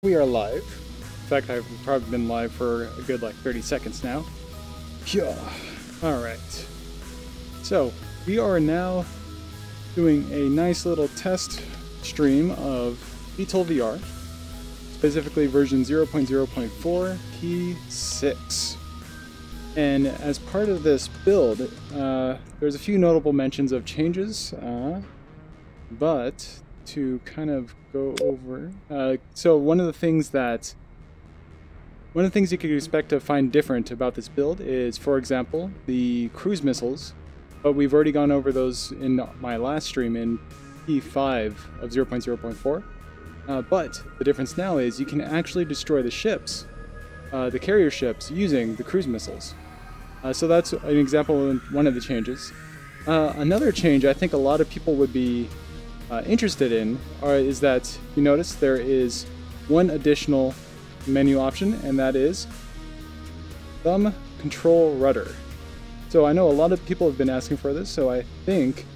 We are live. In fact, I've probably been live for a good like 30 seconds now. Yeah. Alright. So, we are now doing a nice little test stream of VTOL VR, specifically version 0.0.4p6. And as part of this build, there's a few notable mentions of changes, but to kind of go over. So one of the things you could expect to find different about this build is, for example, the cruise missiles. But we've already gone over those in my last stream in P5 of 0.0.4. But the difference now is you can actually destroy the ships, the carrier ships, using the cruise missiles. So that's an example of one of the changes. Another change I think a lot of people would be interested in is that you notice there is one additional menu option, and that is thumb control rudder. So I know a lot of people have been asking for this, so I think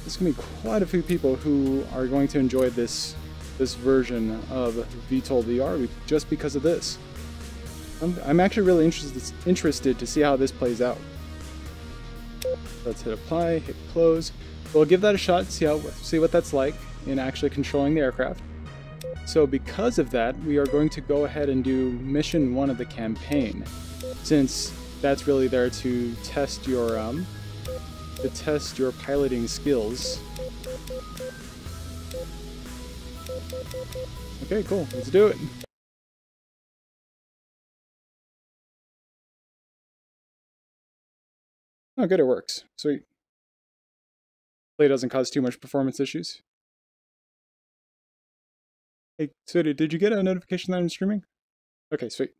there's going to be quite a few people who are going to enjoy this version of VTOL VR just because of this. I'm actually really interested to see how this plays out. Let's hit apply, hit close. We'll give that a shot, see what that's like in actually controlling the aircraft. So because of that, we are going to go ahead and do mission 1 of the campaign, since that's really there to test your piloting skills. Okay, cool. Let's do it. Oh, good, it works. Sweet. Play doesn't cause too much performance issues. Hey, so did you get a notification that I'm streaming? Okay, sweet.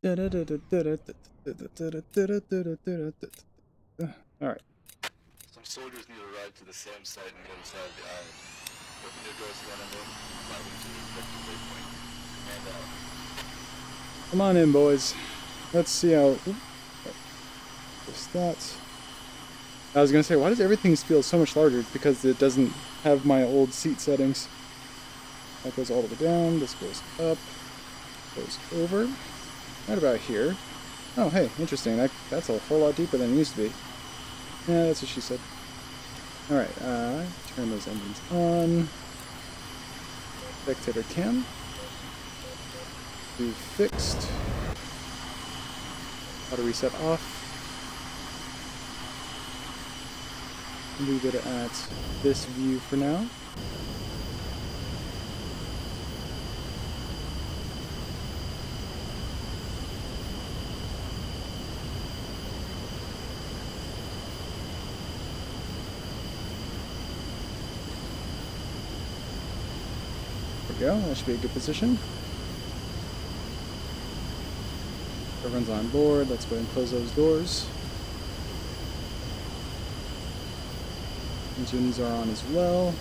Alright. Some soldiers need to ride to the SAM site on the other side of the island. Open your doors to let them in, fly them to the respective waypoint. And Come on in, boys. Let's see how... Just that. I was gonna say, why does everything feel so much larger? It's because it doesn't have my old seat settings. That goes all the way down, this goes up, goes over. Right about here. Oh, hey, interesting. That's a whole lot deeper than it used to be. Yeah, that's what she said. Alright, turn those engines on. Spectator cam. Do fixed. Auto reset off. Leave it at this view for now. There we go, that should be a good position. Everyone's on board, let's go ahead and close those doors. Engines are on as well.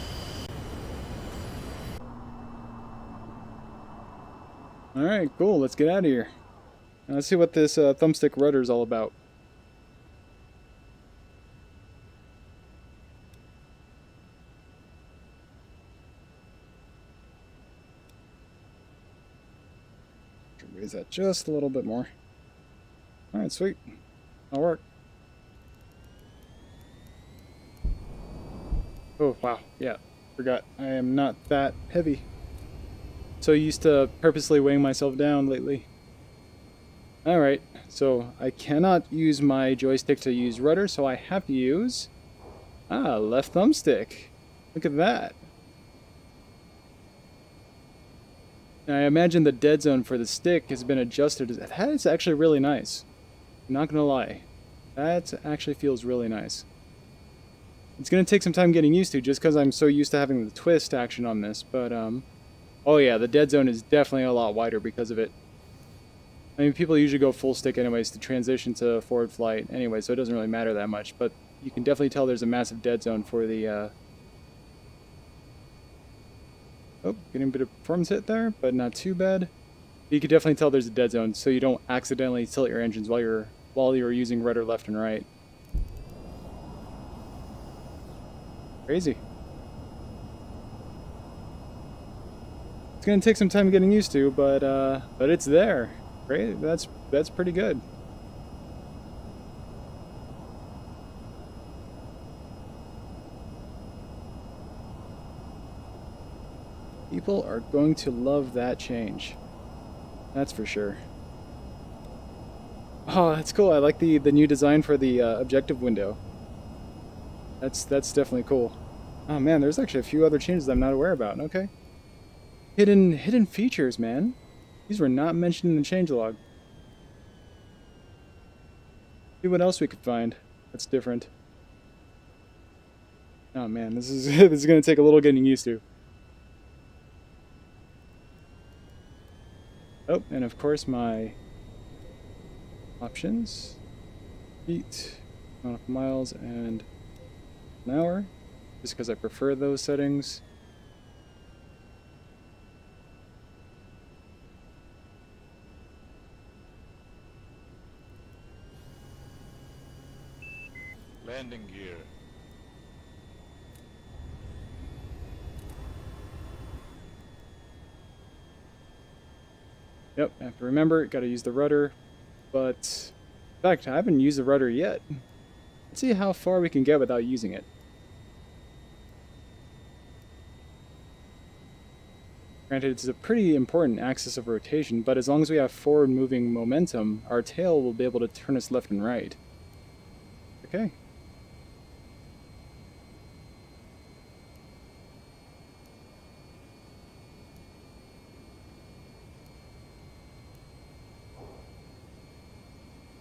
Alright, cool, let's get out of here. Now let's see what this thumbstick rudder is all about. Raise that just a little bit more. Alright, sweet. That'll work. Oh, wow. Yeah, forgot. I am not that heavy. So used to purposely weighing myself down lately. Alright, so I cannot use my joystick to use rudder, so I have to use... left thumbstick. Look at that. Now, I imagine the dead zone for the stick has been adjusted. That is actually really nice. I'm not gonna lie. That actually feels really nice. It's gonna take some time getting used to, just because I'm so used to having the twist action on this, but, oh yeah, the dead zone is definitely a lot wider because of it. I mean, people usually go full stick anyways to transition to forward flight anyway, so it doesn't really matter that much, but you can definitely tell there's a massive dead zone for the, Oh, getting a bit of performance hit there, but not too bad. You can definitely tell there's a dead zone, so you don't accidentally tilt your engines while you're using rudder left and right. Crazy. It's gonna take some time getting used to, but it's there. Great, that's pretty good. People are going to love that change. That's for sure. Oh, that's cool. I like the new design for the objective window. That's definitely cool. Oh man, there's actually a few other changes I'm not aware about. Okay. Hidden features, man. These were not mentioned in the changelog. See what else we could find that's different. Oh man, this is this is gonna take a little getting used to. Oh, and of course my options. Feet, amount of miles, and an hour. Just because I prefer those settings. Landing gear. Yep, I have to remember, gotta use the rudder. But, in fact, I haven't used the rudder yet. Let's see how far we can get without using it. Granted, it's a pretty important axis of rotation, but as long as we have forward-moving momentum, our tail will be able to turn us left and right. Okay.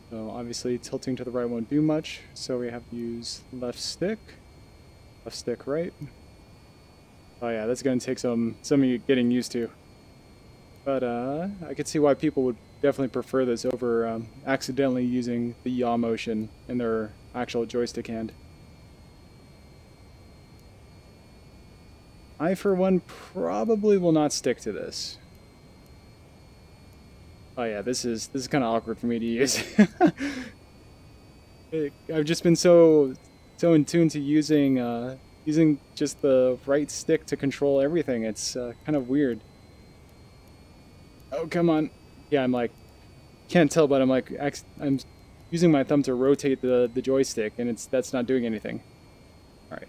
So obviously tilting to the right won't do much, so we have to use left stick right. Oh yeah, that's going to take some of you getting used to. But I could see why people would definitely prefer this over accidentally using the yaw motion in their actual joystick hand. I, for one, probably will not stick to this. Oh yeah, this is kind of awkward for me to use. I've just been so in tune to using just the right stick to control everything. It's kind of weird. Oh come on! Yeah, I'm like, can't tell, but I'm using my thumb to rotate the joystick, and that's not doing anything. All right.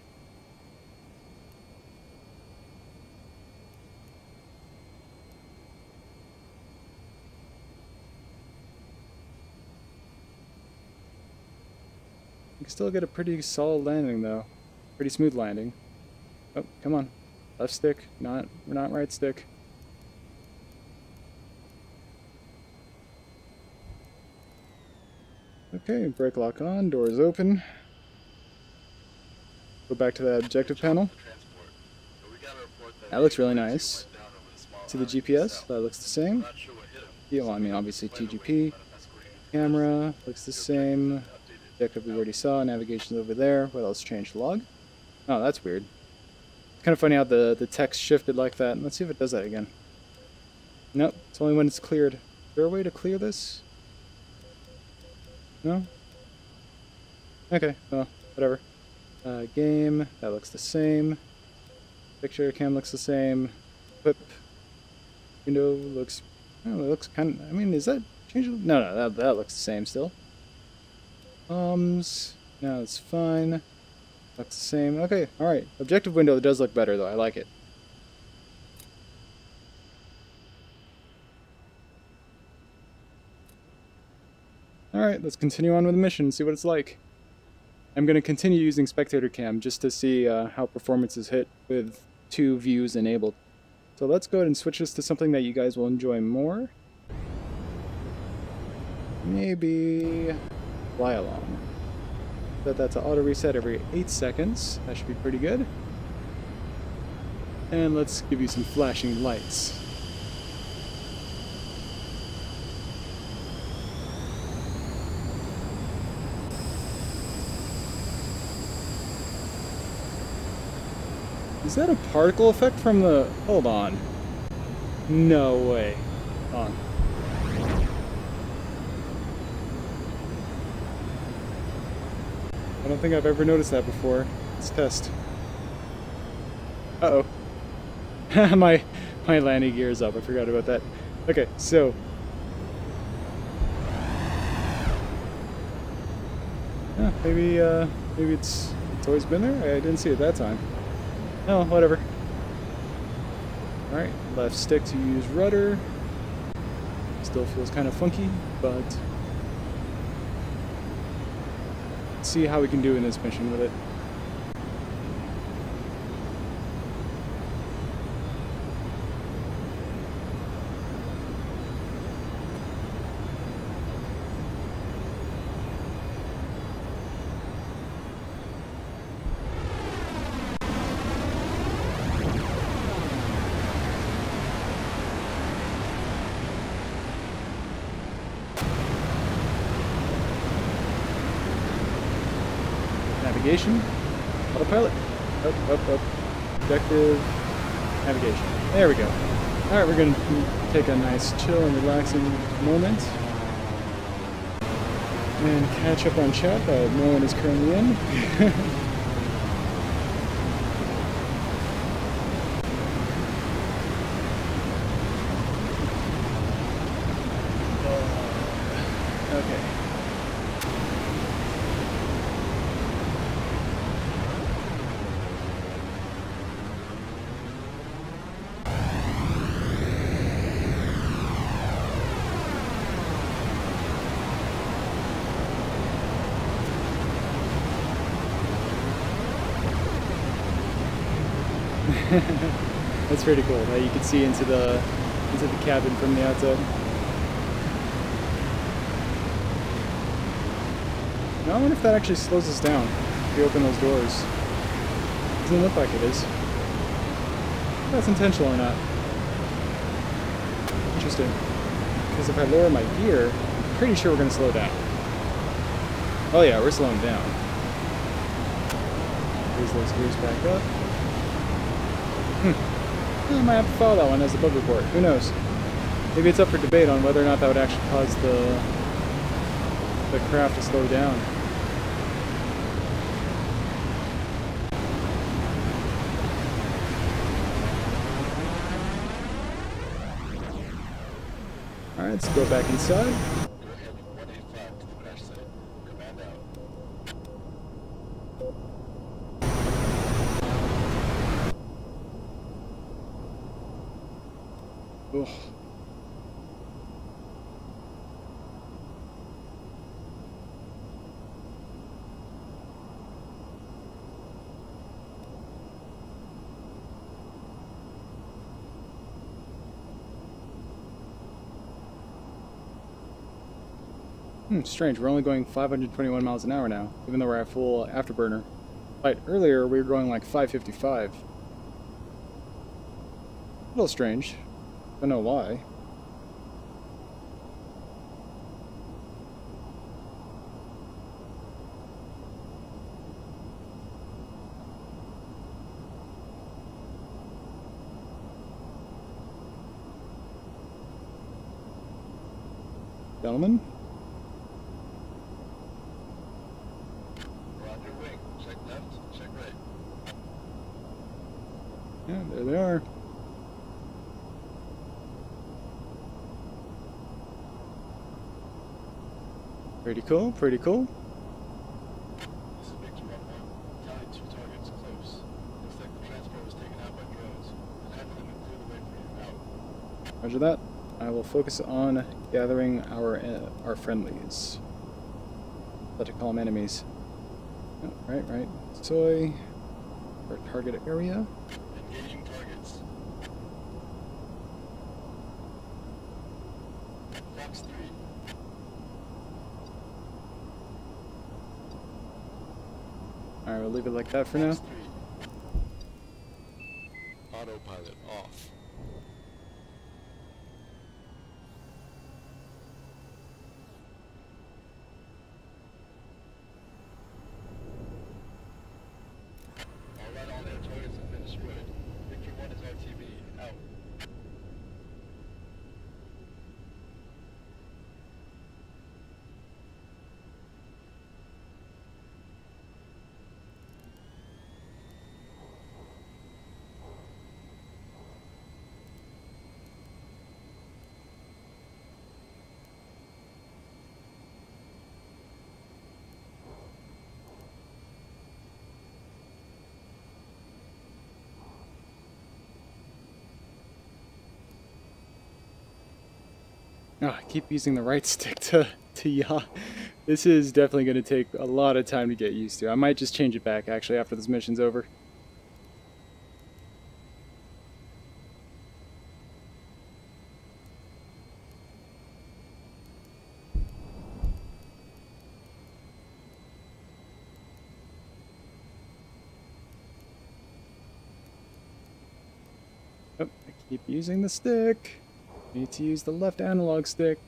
You can still get a pretty solid landing though. Pretty smooth landing. Oh, come on. Left stick, not right stick. Okay, brake lock on, doors open. Go back to that objective panel. That looks really nice. See the GPS? That looks the same. Yeah, well, I mean, obviously TGP. Camera looks the same. Objective we already saw. Navigation's over there. What else changed? Log? Oh, that's weird. It's kind of funny how the text shifted like that. Let's see if it does that again. Nope, it's only when it's cleared. Is there a way to clear this? No? Okay, well, whatever. Game, that looks the same. Picture cam looks the same. Whip. Window looks... Oh, it looks kind of... I mean, is that changeable? No, that looks the same still. No, it's fine. Looks the same. Okay, alright. Objective window does look better, though. I like it. Alright, let's continue on with the mission and see what it's like. I'm going to continue using spectator cam just to see how performance is hit with 2 views enabled. So let's go ahead and switch this to something that you guys will enjoy more. Maybe fly along. Set that to auto reset every 8 seconds. That should be pretty good. And let's give you some flashing lights. Is that a particle effect from the... Hold on. No way. Hold on. I don't think I've ever noticed that before. Let's test. Uh-oh. my landing gear is up. I forgot about that. Okay, so yeah, maybe it's always been there. I didn't see it that time. Oh, whatever. All right, left stick to use rudder. Still feels kind of funky, but let's see how we can do in this mission with it. Navigation, autopilot, up, objective, navigation. There we go. All right, we're going to take a nice chill and relaxing moment and catch up on chat that no one is currently in. Okay. That's pretty cool. You can see into the cabin from the outside. Now I wonder if that actually slows us down if we open those doors. Doesn't look like it is. If that's intentional or not. Interesting. Because if I lower my gear, I'm pretty sure we're going to slow down. Oh yeah, we're slowing down. Raise those gears back up. I might have to follow that one as a bug report. Who knows? Maybe it's up for debate on whether or not that would actually cause the craft to slow down. Alright, let's go back inside. Ugh. Strange, we're only going 521 miles an hour now, even though we're at full afterburner. But earlier we were going like 555. A little strange. Don't know why. Gentlemen? We're on your wing. Check left, check right. Yeah, there they are. Pretty cool, pretty cool. This is Victor 1-1. Tally 2 targets close. Looks like the transport was taken out by drones. Handle them and clear the way for you. Out. Roger that. I will focus on gathering our friendlies. About to call them enemies. Oh, right. Soy. Our target area. Engaging targets. Fox 3. Alright, we'll leave it like that for now. Fox 3. Autopilot off. Alright, all air targets have been destroyed. Victor 1 is RTV. Out. Oh, I keep using the right stick to yaw. This is definitely going to take a lot of time to get used to. I might just change it back, actually, after this mission's over. Oh, I keep using the stick. Need to use the left analog stick.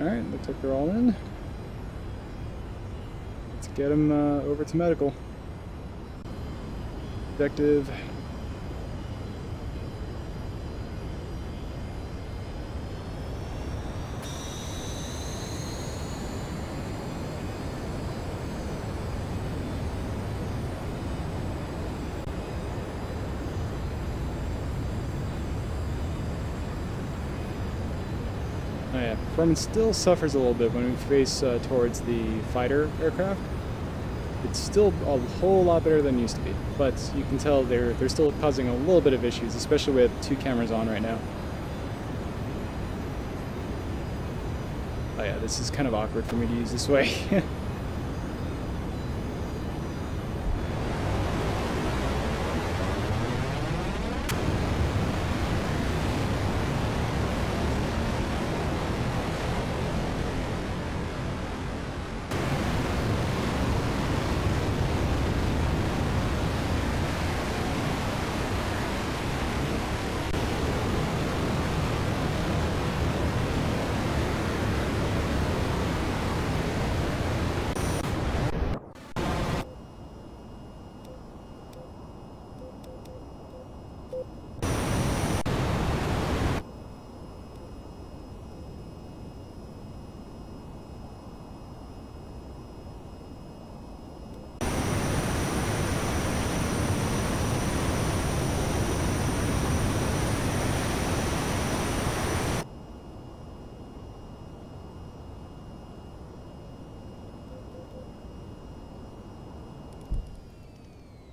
Alright, looks like they're all in. Let's get them over to medical. Objective. Oh yeah, performance still suffers a little bit when we face towards the fighter aircraft. It's still a whole lot better than it used to be, but you can tell they're still causing a little bit of issues, especially with 2 cameras on right now. Oh yeah, this is kind of awkward for me to use this way.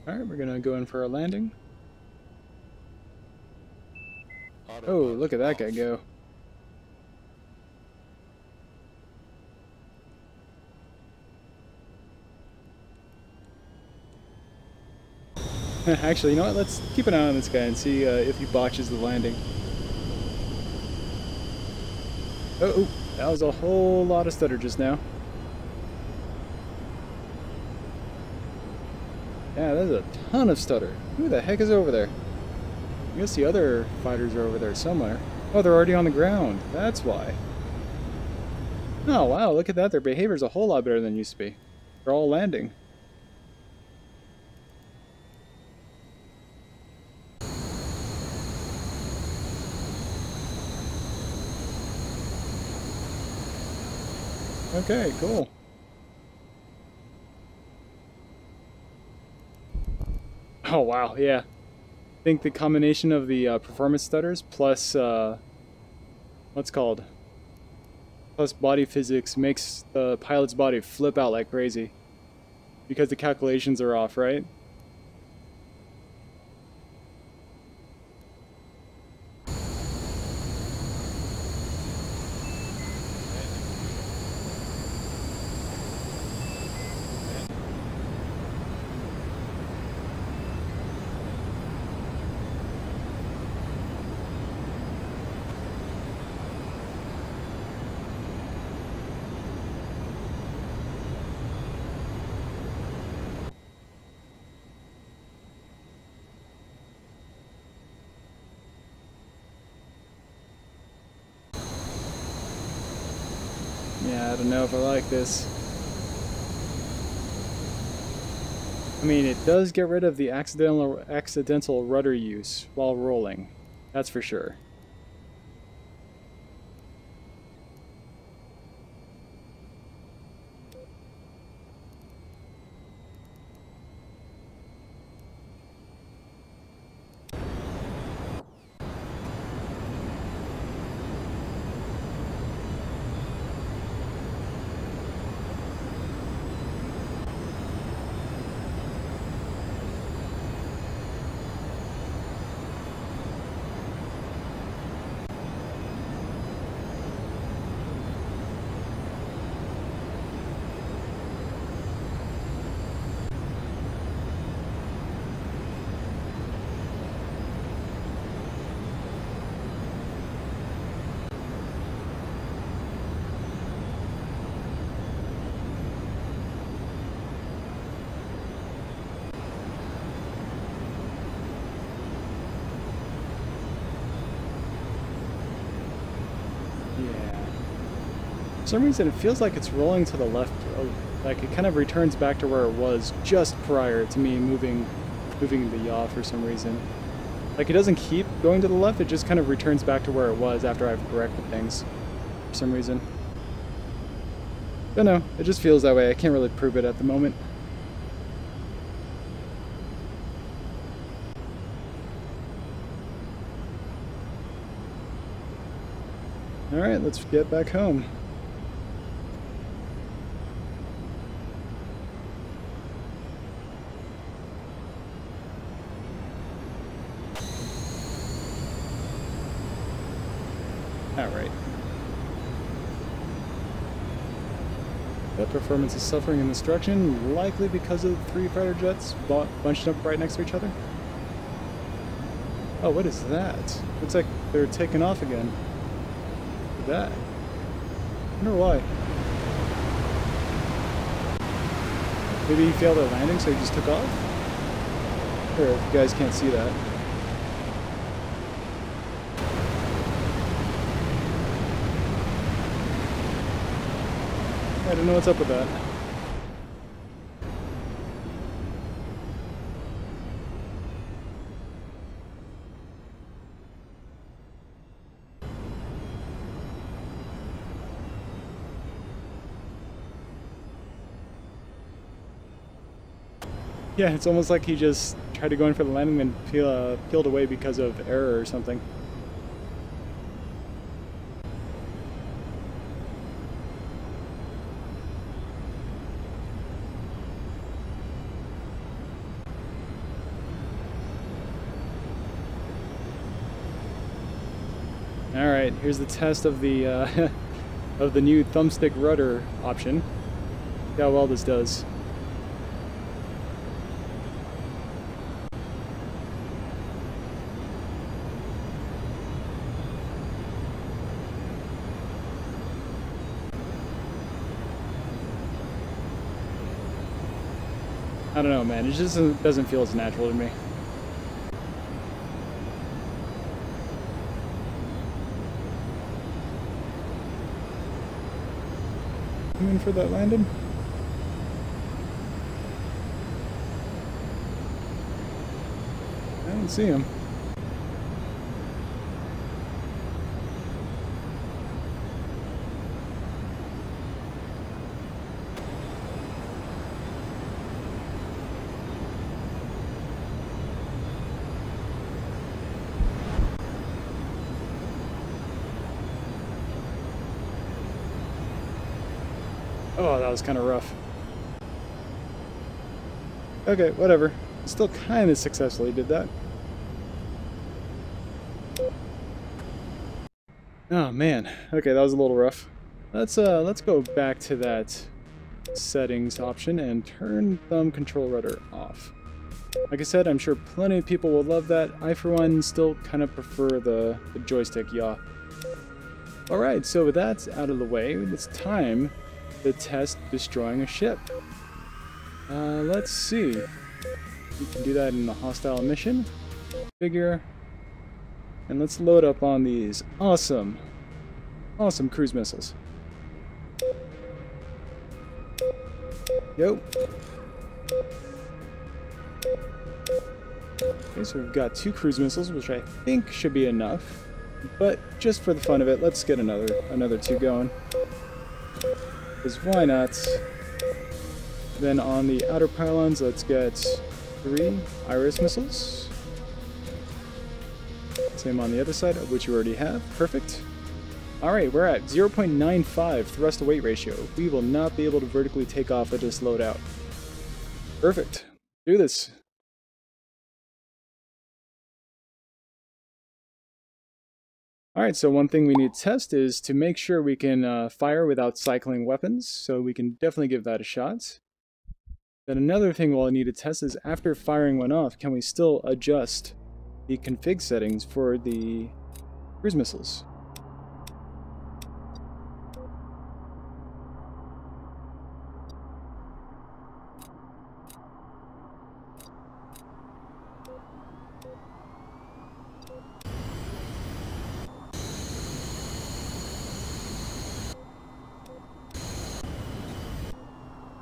Alright, we're gonna go in for a landing. Oh, look at that guy go. Actually, you know what? Let's keep an eye on this guy and see if he botches the landing. Oh, that was a whole lot of stutter just now. Yeah, there's a ton of stutter. Who the heck is over there? I guess the other fighters are over there somewhere. Oh, they're already on the ground. That's why. Oh, wow, look at that. Their behavior's a whole lot better than it used to be. They're all landing. Okay, cool. Oh, wow, yeah. I think the combination of the performance stutters plus, what's it called? Plus body physics makes the pilot's body flip out like crazy. Because the calculations are off, right? I don't know if I like this. I mean, it does get rid of the accidental rudder use while rolling. That's for sure. For some reason it feels like it's rolling to the left, like it kind of returns back to where it was just prior to me moving the yaw for some reason. Like it doesn't keep going to the left, it just kind of returns back to where it was after I've corrected things for some reason. But no, it just feels that way. I can't really prove it at the moment. Alright, let's get back home. Alright. That performance is suffering in destruction, likely because of the 3 fighter jets bunched up right next to each other. Oh, what is that? Looks like they're taking off again. Look at that. I wonder why. Maybe he failed at landing, so he just took off? Here, if you guys can't see that. I don't know what's up with that. Yeah, it's almost like he just tried to go in for the landing and peeled away because of error or something. Alright, here's the test of the of the new thumbstick rudder option. See how well this does. I don't know, man. It just doesn't feel as natural to me. I'm in for that landing. I don't see him. Oh, that was kind of rough. Okay, whatever. Still kind of successfully did that. Oh man. Okay, that was a little rough. Let's go back to that settings option and turn thumb control rudder off. Like I said, I'm sure plenty of people will love that. I, for one, still kind of prefer the joystick yaw. Alright, so with that out of the way, it's time to test destroying a ship. Let's see. We can do that in the hostile mission. Figure. And let's load up on these awesome cruise missiles. Go. Okay, so we've got 2 cruise missiles, which I think should be enough. But just for the fun of it, let's get another 2 going. Because why not? Then on the outer pylons, let's get 3 Iris missiles. Same on the other side, of which you already have. Perfect. Alright, we're at 0.95 thrust to weight ratio. We will not be able to vertically take off with this loadout. Perfect. Do this. Alright, so one thing we need to test is to make sure we can fire without cycling weapons, so we can definitely give that a shot. Then another thing we'll need to test is after firing one off, can we still adjust the config settings for the cruise missiles?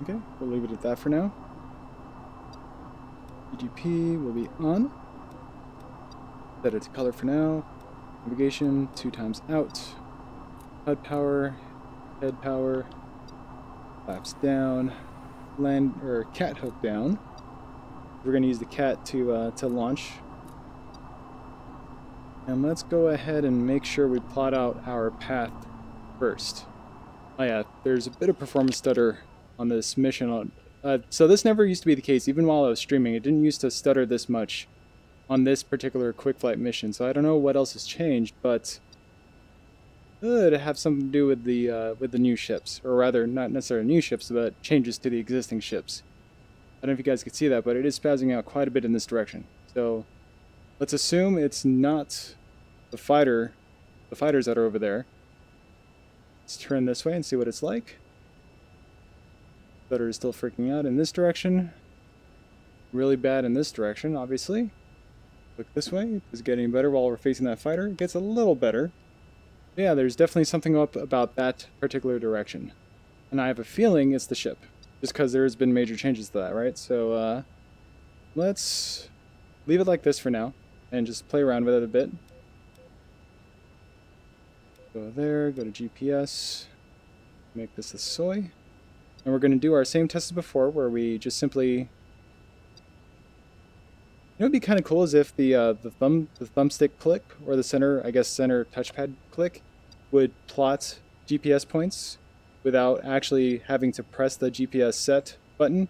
Okay, we'll leave it at that for now. EGP will be on. Set it to color for now. Navigation, 2 times out. HUD power, head power, flaps down, land or cat hook down. We're going to use the cat to launch. And let's go ahead and make sure we plot out our path first. Oh yeah, there's a bit of performance stutter on this mission. So this never used to be the case, even while I was streaming. It didn't used to stutter this much on this particular quick flight mission. So I don't know what else has changed, but it could have something to do with the new ships, or rather, not necessarily new ships, but changes to the existing ships. I don't know if you guys can see that, but it is spazzing out quite a bit in this direction. So let's assume it's not the fighters that are over there. Let's turn this way and see what it's like. Stutter is still freaking out in this direction. Really bad in this direction, obviously. Look this way. Is it getting better while we're facing that fighter? It gets a little better. Yeah, there's definitely something up about that particular direction. And I have a feeling it's the ship. Just because there's been major changes to that, right? So, let's leave it like this for now. And just play around with it a bit. Go there, go to GPS. Make this a soy. And we're going to do our same test as before, where we just simply... You know, it'd be kind of cool is if the thumbstick click, or the center touchpad click, would plot GPS points without actually having to press the GPS set button.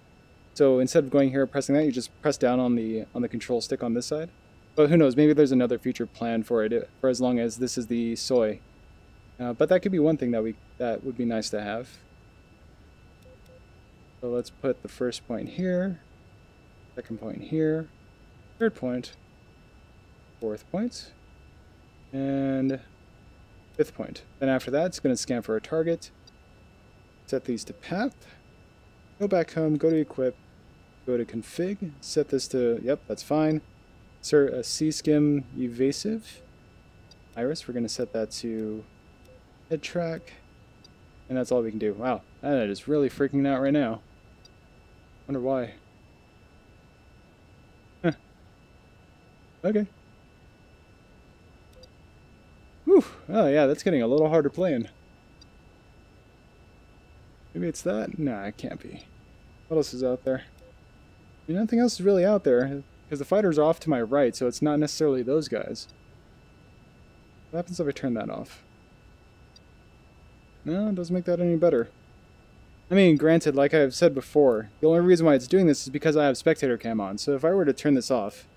So instead of going here and pressing that, you just press down on the control stick on this side. But who knows? Maybe there's another feature planned for it, for as long as this is the soy. But that could be one thing that would be nice to have. So let's put the first point here, second point here, third point, fourth point, and fifth point. Then after that, it's going to scan for a target, set these to path, go back home, go to equip, go to config, set this to, yep, that's fine. Insert a C-skim evasive. Iris, we're going to set that to head track, and that's all we can do. Wow, that is really freaking out right now. Wonder why. Huh. Okay. Whew. Oh yeah, that's getting a little harder playing. Maybe it's that? Nah, it can't be. What else is out there? I mean, nothing else is really out there, because the fighters are off to my right, so it's not necessarily those guys. What happens if I turn that off? No, it doesn't make that any better. I mean, granted, like I've said before, the only reason why it's doing this is because I have spectator cam on. So if I were to turn this off,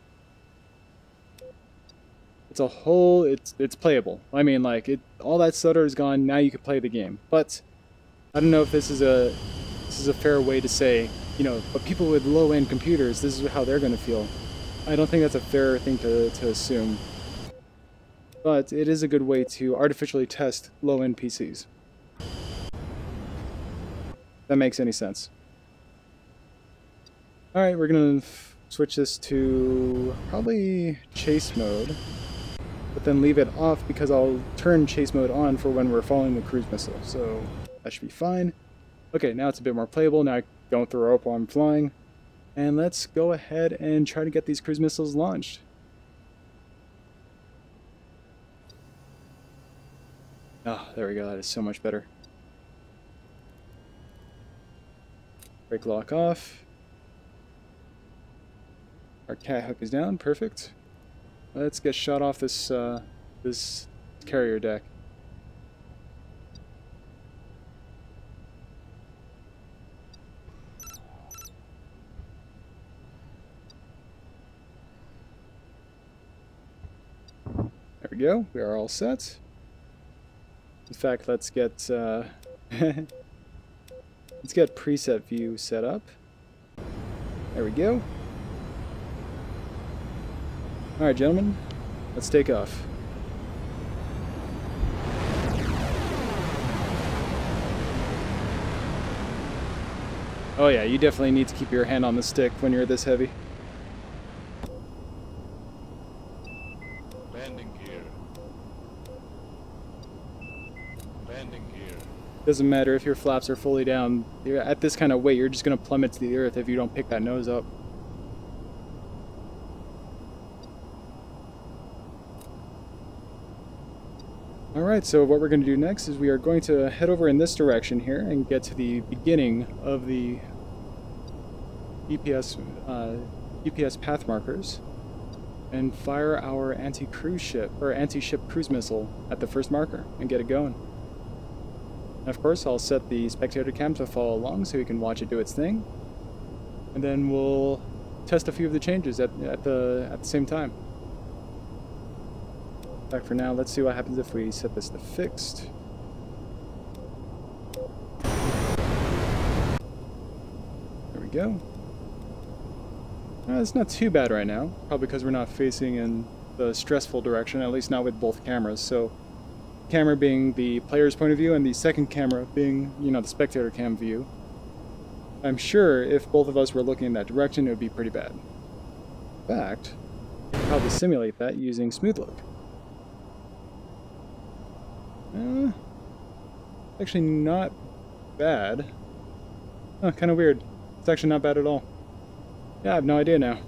it's playable. I mean, like, all that stutter is gone, now you can play the game. But I don't know if this is a fair way to say, you know, but people with low-end computers, this is how they're going to feel. I don't think that's a fair thing to assume. But it is a good way to artificially test low-end PCs. That makes any sense. Alright, we're going to switch this to probably chase mode, but then leave it off because I'll turn chase mode on for when we're following the cruise missile, so that should be fine. Okay, now it's a bit more playable. Now I don't throw rope while I'm flying. And let's go ahead and try to get these cruise missiles launched. Oh, there we go. That is so much better. Brake lock off. Our cat hook is down. Perfect. Let's get shot off this this carrier deck. There we go. We are all set. In fact, let's get let's get preset view set up. There we go. All right, gentlemen, let's take off. Oh yeah, you definitely need to keep your hand on the stick when you're this heavy. Landing gear. Landing gear. Doesn't matter if your flaps are fully down. You're at this kind of weight, you're just going to plummet to the earth if you don't pick that nose up. Alright, so what we're going to do next is we are going to head over in this direction here and get to the beginning of the GPS path markers and fire our anti-cruise ship, or anti-ship cruise missile at the first marker and get it going. And of course, I'll set the spectator cam to follow along so you can watch it do its thing. And then we'll test a few of the changes at the same time. Back for now, let's see what happens if we set this to fixed. There we go. It's not too bad right now, probably because we're not facing in the stressful direction, at least not with both cameras. So, camera being the player's point of view and the second camera being, you know, the spectator cam view. I'm sure if both of us were looking in that direction, it would be pretty bad. In fact, I could probably simulate that using smooth look. Actually not bad. Oh, kind of weird. It's actually not bad at all. Yeah, I have no idea now.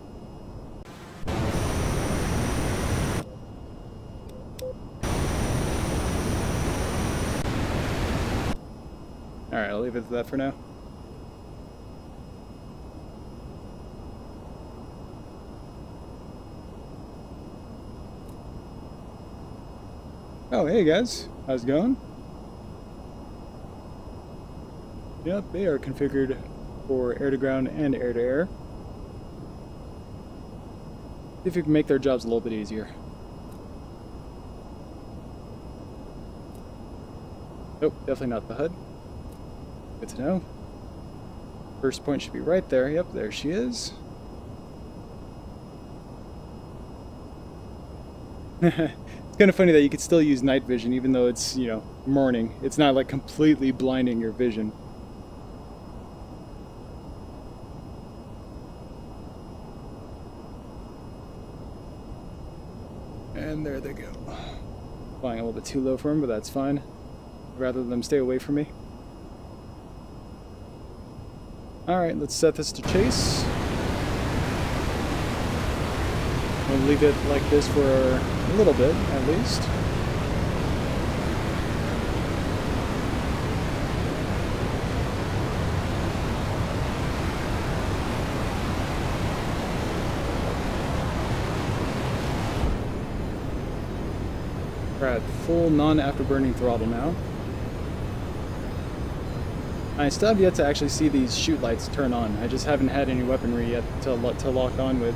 Alright, I'll leave it at that for now. Oh, hey guys. How's it going? Yep, they are configured for air-to-ground and air-to-air. See if we can make their jobs a little bit easier. Nope, definitely not the HUD. Good to know. First point should be right there. Yep, there she is. It's kind of funny that you could still use night vision even though it's, you know, morning. It's not like completely blinding your vision. And there they go. Flying a little bit too low for him, but that's fine. I'd rather them stay away from me. Alright, let's set this to chase. We'll leave it like this for a little bit, at least. We're at full non-afterburning throttle now. I still have yet to actually see these chute lights turn on. I just haven't had any weaponry yet to lock on with.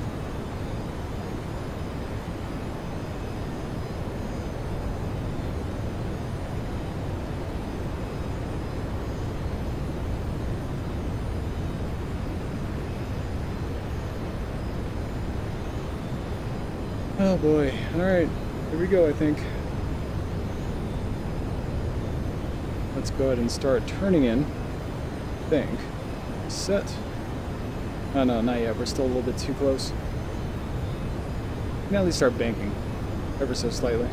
Oh boy. Alright, here we go, I think. Let's go ahead and start turning in. I think. Set. Oh no, not yet. We're still a little bit too close. We can at least start banking. Ever so slightly.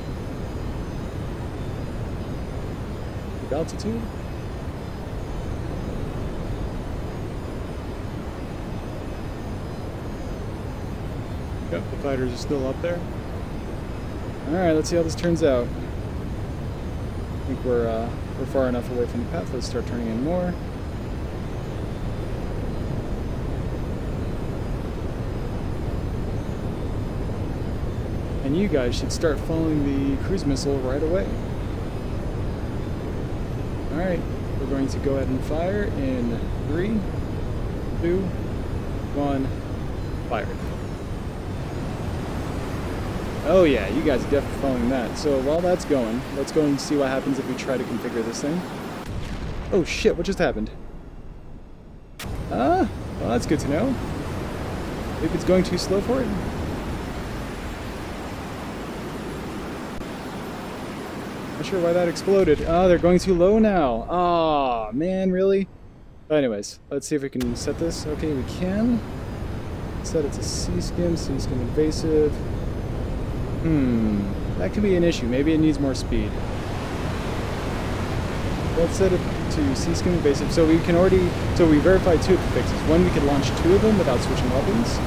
Keep altitude. Yep, the fighters are still up there. Alright, let's see how this turns out. I think we're far enough away from the path. Let's start turning in more. And you guys should start following the cruise missile right away. Alright, we're going to go ahead and fire in 3, 2, 1, fire. Oh yeah, you guys are definitely following that. So while that's going, let's go and see what happens if we try to configure this thing. Oh shit, what just happened? Well that's good to know. Maybe it's going too slow for it? Not sure why that exploded. Oh, they're going too low now. Oh, man, really? But anyways, let's see if we can set this. Okay, we can. Set it to C-skim invasive. That could be an issue. Maybe it needs more speed. Let's set it to C-skim invasive. So we can already, so we verified 2 of the fixes. One, we can launch 2 of them without switching weapons.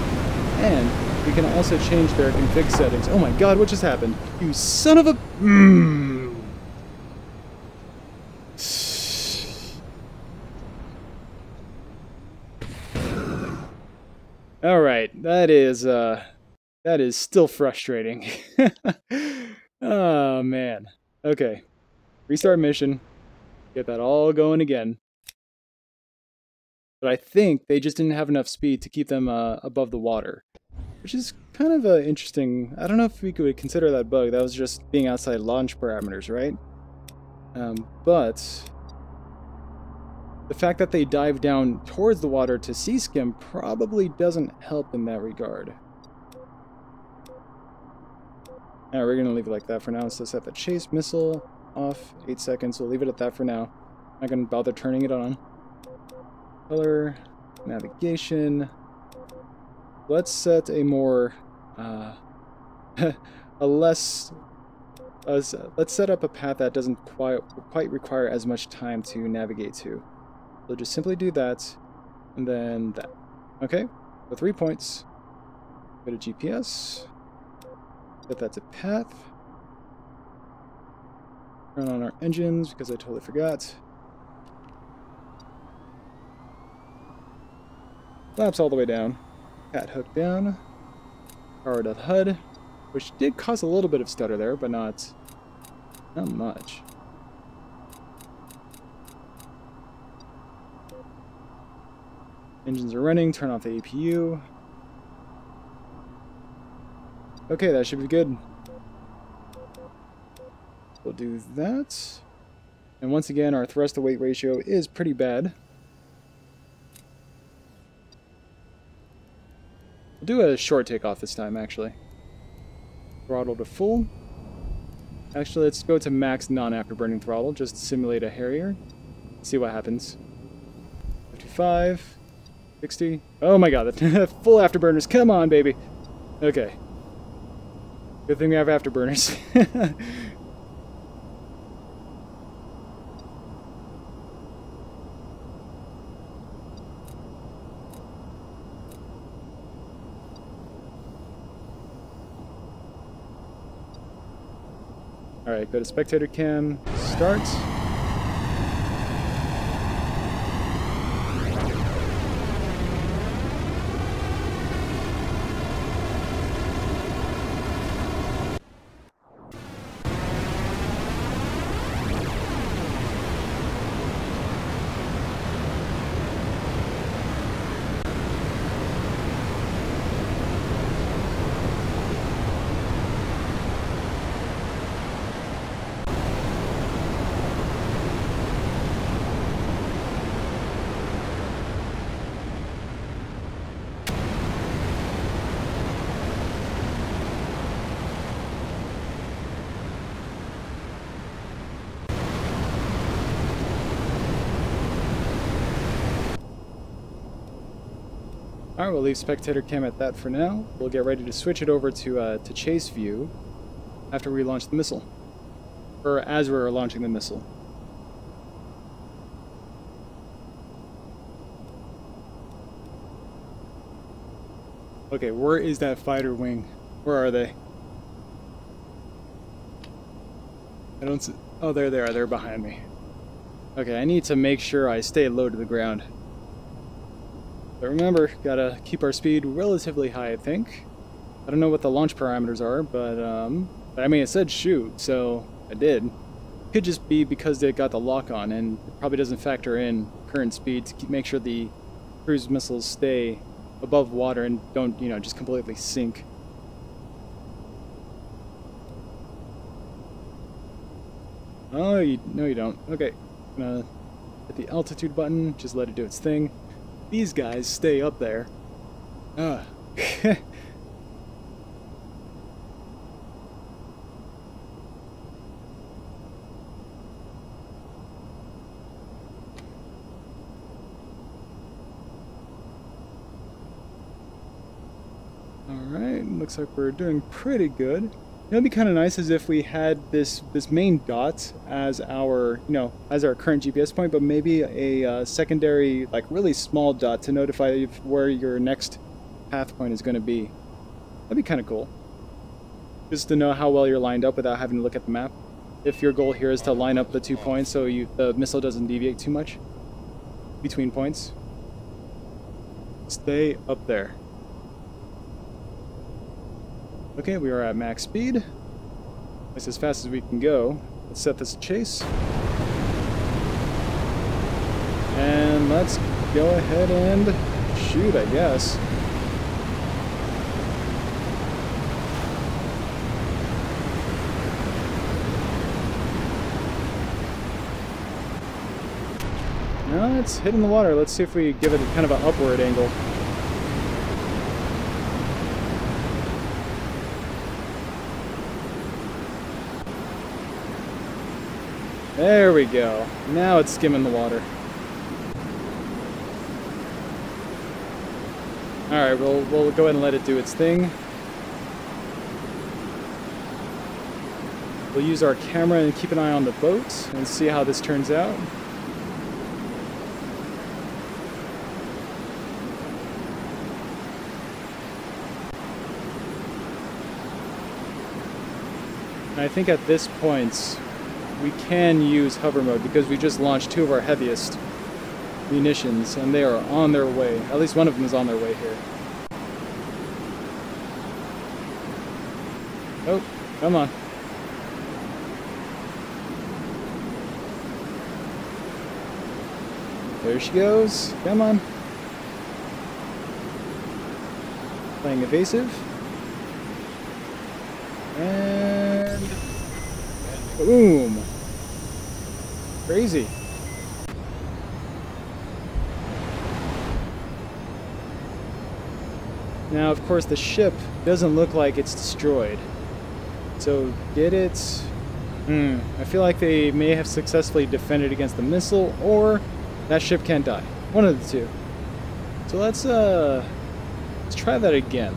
And we can also change their config settings. Oh my god, what just happened? You son of a... Alright, that is still frustrating. Oh man. Okay. Restart mission. Get that all going again. But I think they just didn't have enough speed to keep them above the water. Which is kind of interesting. I don't know if we could consider that bug. That was just being outside launch parameters, right? But the fact that they dive down towards the water to C-skim probably doesn't help in that regard. Alright, we're going to leave it like that for now. So set the chase missile off, 8 seconds. We'll leave it at that for now. Not going to bother turning it on. Color, navigation. Let's set a more, let's set up a path that doesn't quite require as much time to navigate to. So just simply do that, and then that. Okay, so 3 points. Go to GPS. Set that to path. Turn on our engines, because I totally forgot. Flaps all the way down. Cat hook down. Power.HUD, which did cause a little bit of stutter there, but not much. Engines are running, turn off the APU. Okay, that should be good. We'll do that. And once again, our thrust to weight ratio is pretty bad. We'll do a short takeoff this time, actually. Throttle to full. Actually, let's go to max non-afterburning throttle, just to simulate a Harrier. See what happens. 55. 60. Oh my god, full afterburners. Come on, baby. Okay. Good thing we have afterburners. Alright, go to spectator cam. Start. Alright, we'll leave spectator cam at that for now. We'll get ready to switch it over to chase view after we launch the missile. Or as we're launching the missile. Okay, where is that fighter wing? Where are they? I don't see... Oh, there they are. They're behind me. Okay, I need to make sure I stay low to the ground. But remember, gotta keep our speed relatively high, I think. I don't know what the launch parameters are, but I mean, it said shoot, so I did. Could just be because they got the lock on, and it probably doesn't factor in current speed to make sure the cruise missiles stay above water and don't, you know, just completely sink. Oh, no you don't. Okay, gonna hit the altitude button, just let it do its thing. These guys stay up there. Ah. Alright, looks like we're doing pretty good. You know, it'd be kind of nice as if we had this main dot as our, you know, as our current GPS point, but maybe a secondary, like really small dot to notify you where your next path point is going to be. That'd be kind of cool. Just to know how well you're lined up without having to look at the map. If your goal here is to line up the 2 points so the missile doesn't deviate too much between points. Stay up there. Okay, we are at max speed. That's as fast as we can go. Let's set this chase. And let's go ahead and shoot, I guess. No, it's hitting the water. Let's see if we give it kind of an upward angle. There we go. Now it's skimming the water. Alright, we'll go ahead and let it do its thing. We'll use our camera and keep an eye on the boat and see how this turns out. And I think at this point we can use hover mode because we just launched 2 of our heaviest munitions and they are on their way. At least one of them is on their way here. Oh, come on. There she goes. Come on. Playing evasive. And boom. Crazy. Now, of course, the ship doesn't look like it's destroyed. So, did it? I feel like they may have successfully defended against the missile, or that ship can't die. One of the two. So let's try that again.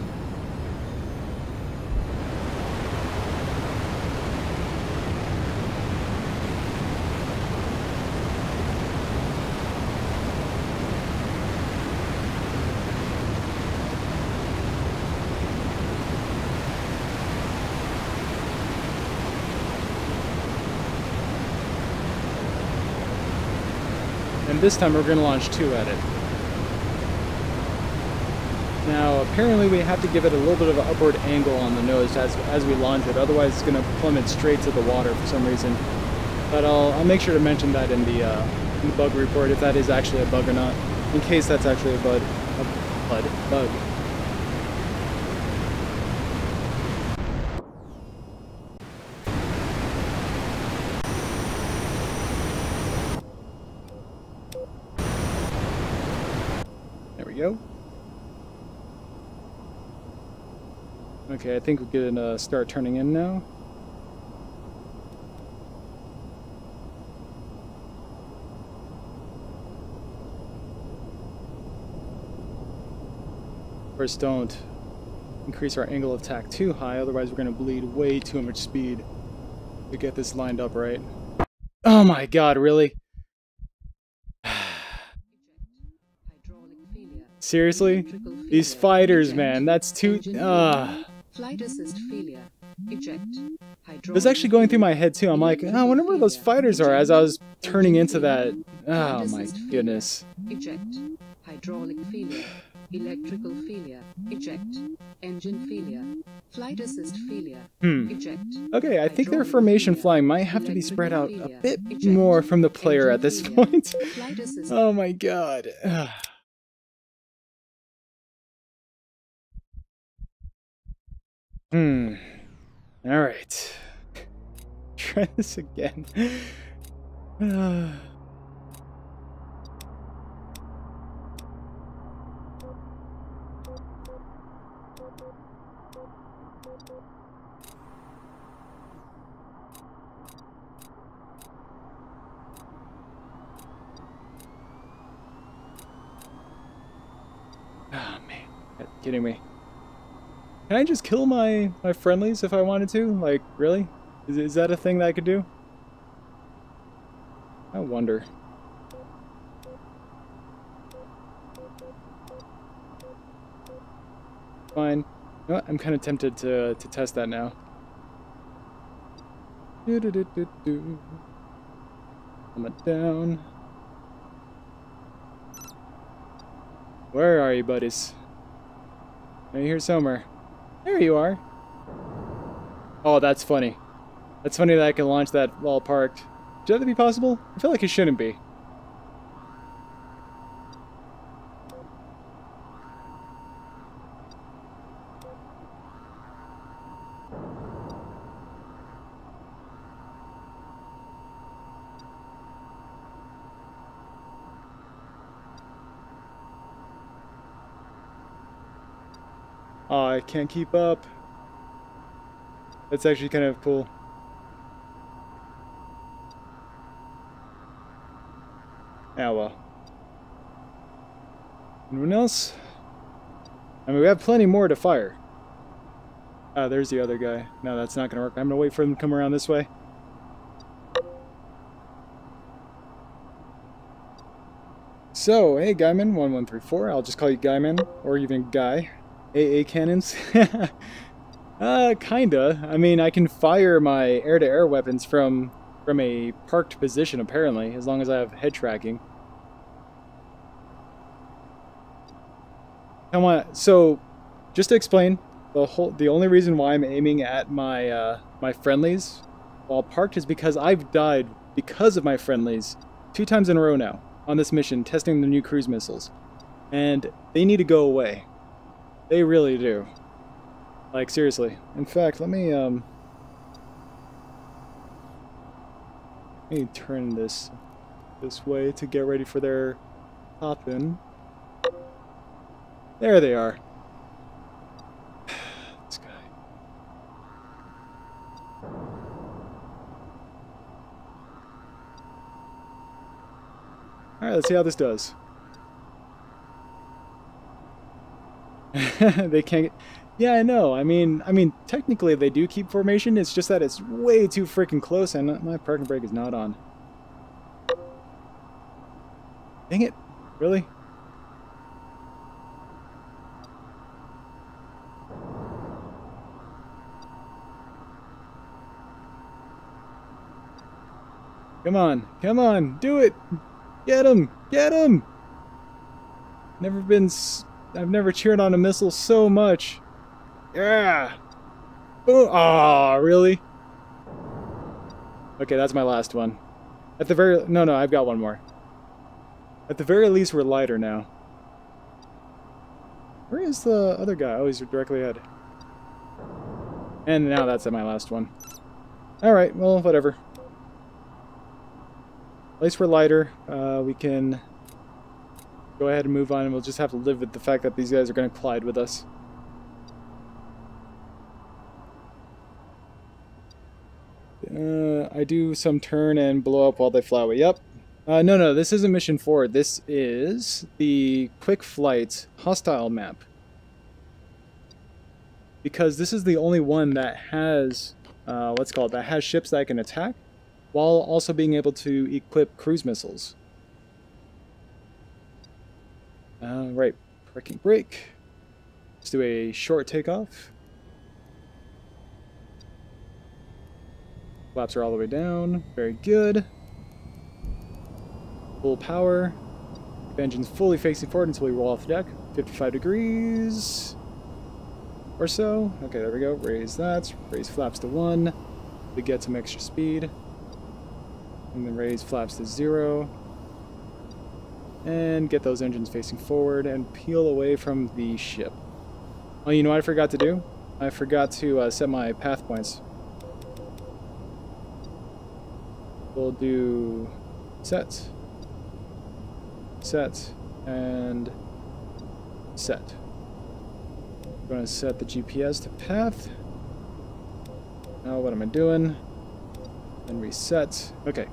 And this time we're going to launch 2 at it. Now, apparently we have to give it a little bit of an upward angle on the nose as we launch it, otherwise it's going to plummet straight to the water for some reason. But I'll make sure to mention that in the bug report, if that is actually a bug or not, in case that's actually a bug. There we go. Okay, I think we can start turning in now. Of course, don't increase our angle of attack too high, otherwise we're going to bleed way too much speed to get this lined up right. Oh my god, really? Seriously? These fighters, man, that's too... Flight assist failure. Eject. It was actually going through my head too. I'm like, oh, I wonder where those fighters are as I was turning into that. Oh my goodness. Eject. Hydraulic failure. Electrical failure. Eject. Engine failure. Flight assist failure. Eject. Okay, I think their formation flying might have to be spread out a bit more from the player at this point. Oh my god. Alright. Try this again. Oh man, you're kidding me. Can I just kill my friendlies if I wanted to? Like, really? Is that a thing that I could do? I wonder. Fine. You know what? I'm kind of tempted to test that now. Coming down. Where are you, buddies? Are you here somewhere? There you are. Oh, that's funny. That's funny that I can launch that while parked. Should that be possible? I feel like it shouldn't be. Oh, I can't keep up. That's actually kind of cool. Ah, well. Anyone else? I mean, we have plenty more to fire. Ah, there's the other guy. No, that's not gonna work. I'm gonna wait for them to come around this way. So, hey Guyman 1134. I'll just call you Guyman, or even Guy. AA cannons? Kinda. I mean, I can fire my air-to-air weapons from a parked position, apparently, as long as I have head tracking. Come on. So, just to explain, the only reason why I'm aiming at my my friendlies while parked is because I've died because of my friendlies 2 times in a row now on this mission, testing the new cruise missiles, and they need to go away. They really do. Like, seriously. In fact, let me turn this way to get ready for their hop-in. There they are. This guy. Alright, let's see how this does. They can't get... Yeah, I know. I mean, technically they do keep formation. It's just that it's way too freaking close, and my parking brake is not on. Dang it! Really? Come on, come on, do it! Get him! Get him! I've never cheered on a missile so much. Yeah! Boom! Aw, really? Okay, that's my last one. At the very... No, I've got one more. At the very least, we're lighter now. Where is the other guy? Oh, he's directly ahead. And now that's my last one. Alright, well, whatever. At least we're lighter. We can go ahead and move on, and we'll just have to live with the fact that these guys are going to collide with us. I do some turn and blow up while they fly away. Yep. No, this isn't mission 4. This is the quick flight hostile map. Because this is the only one that has, that has ships that can attack, while also being able to equip cruise missiles. Right, parking brake. Let's do a short takeoff. Flaps are all the way down. Very good. Full power. Keep engines fully facing forward until we roll off the deck. 55 degrees or so. Okay, there we go. Raise that. Raise flaps to 1 to get some extra speed. And then raise flaps to 0. And get those engines facing forward and peel away from the ship. Oh, you know what I forgot to do? I forgot to set my path points. We'll do set, set, and set. I'm going to set the GPS to path. Now what am I doing? And reset. Okay.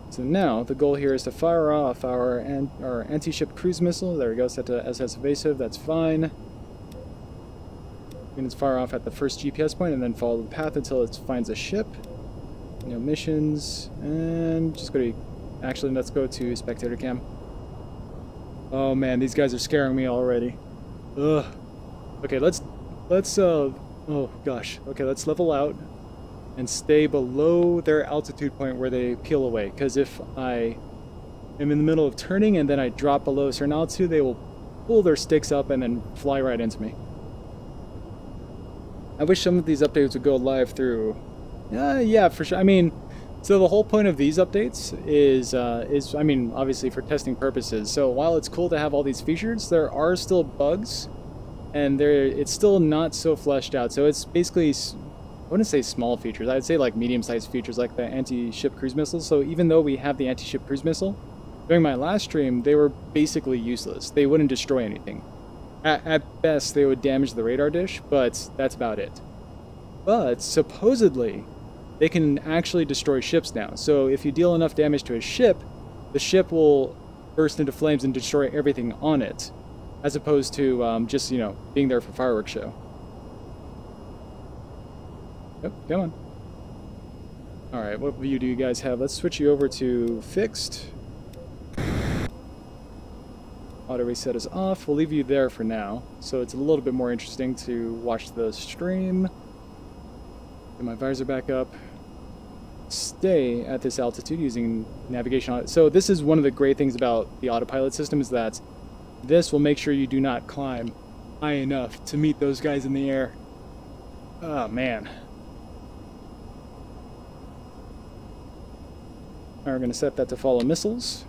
So now the goal here is to fire off our anti-ship cruise missile. There we go, set to SS evasive. That's fine. We can just fire off at the first GPS point and then follow the path until it finds a ship. No missions, and just go to. Actually, let's go to spectator cam. Oh man, these guys are scaring me already. Ugh. Okay, let's. Oh gosh. Okay, let's level out and stay below their altitude point where they peel away. Because if I am in the middle of turning and then I drop below a certain altitude, they will pull their sticks up and then fly right into me. I wish some of these updates would go live through. Yeah, for sure. I mean, so the whole point of these updates is I mean, obviously for testing purposes. So while it's cool to have all these features, there are still bugs, and it's still not so fleshed out. So it's basically, I wouldn't say small features. I'd say like medium-sized features, like the anti-ship cruise missiles. So even though we have the anti-ship cruise missile, during my last stream, they were basically useless. They wouldn't destroy anything. At best, they would damage the radar dish, but that's about it. But supposedly, they can actually destroy ships now. So if you deal enough damage to a ship, the ship will burst into flames and destroy everything on it, as opposed to just, you know, being there for fireworks show. Yep, come on. Alright, what view do you guys have? Let's switch you over to fixed. Auto reset is off. We'll leave you there for now, so it's a little bit more interesting to watch the stream. Get my visor back up. Stay at this altitude using navigation. So this is one of the great things about the autopilot system, is that this will make sure you do not climb high enough to meet those guys in the air. Oh man. Alright, we're going to set that to follow missiles.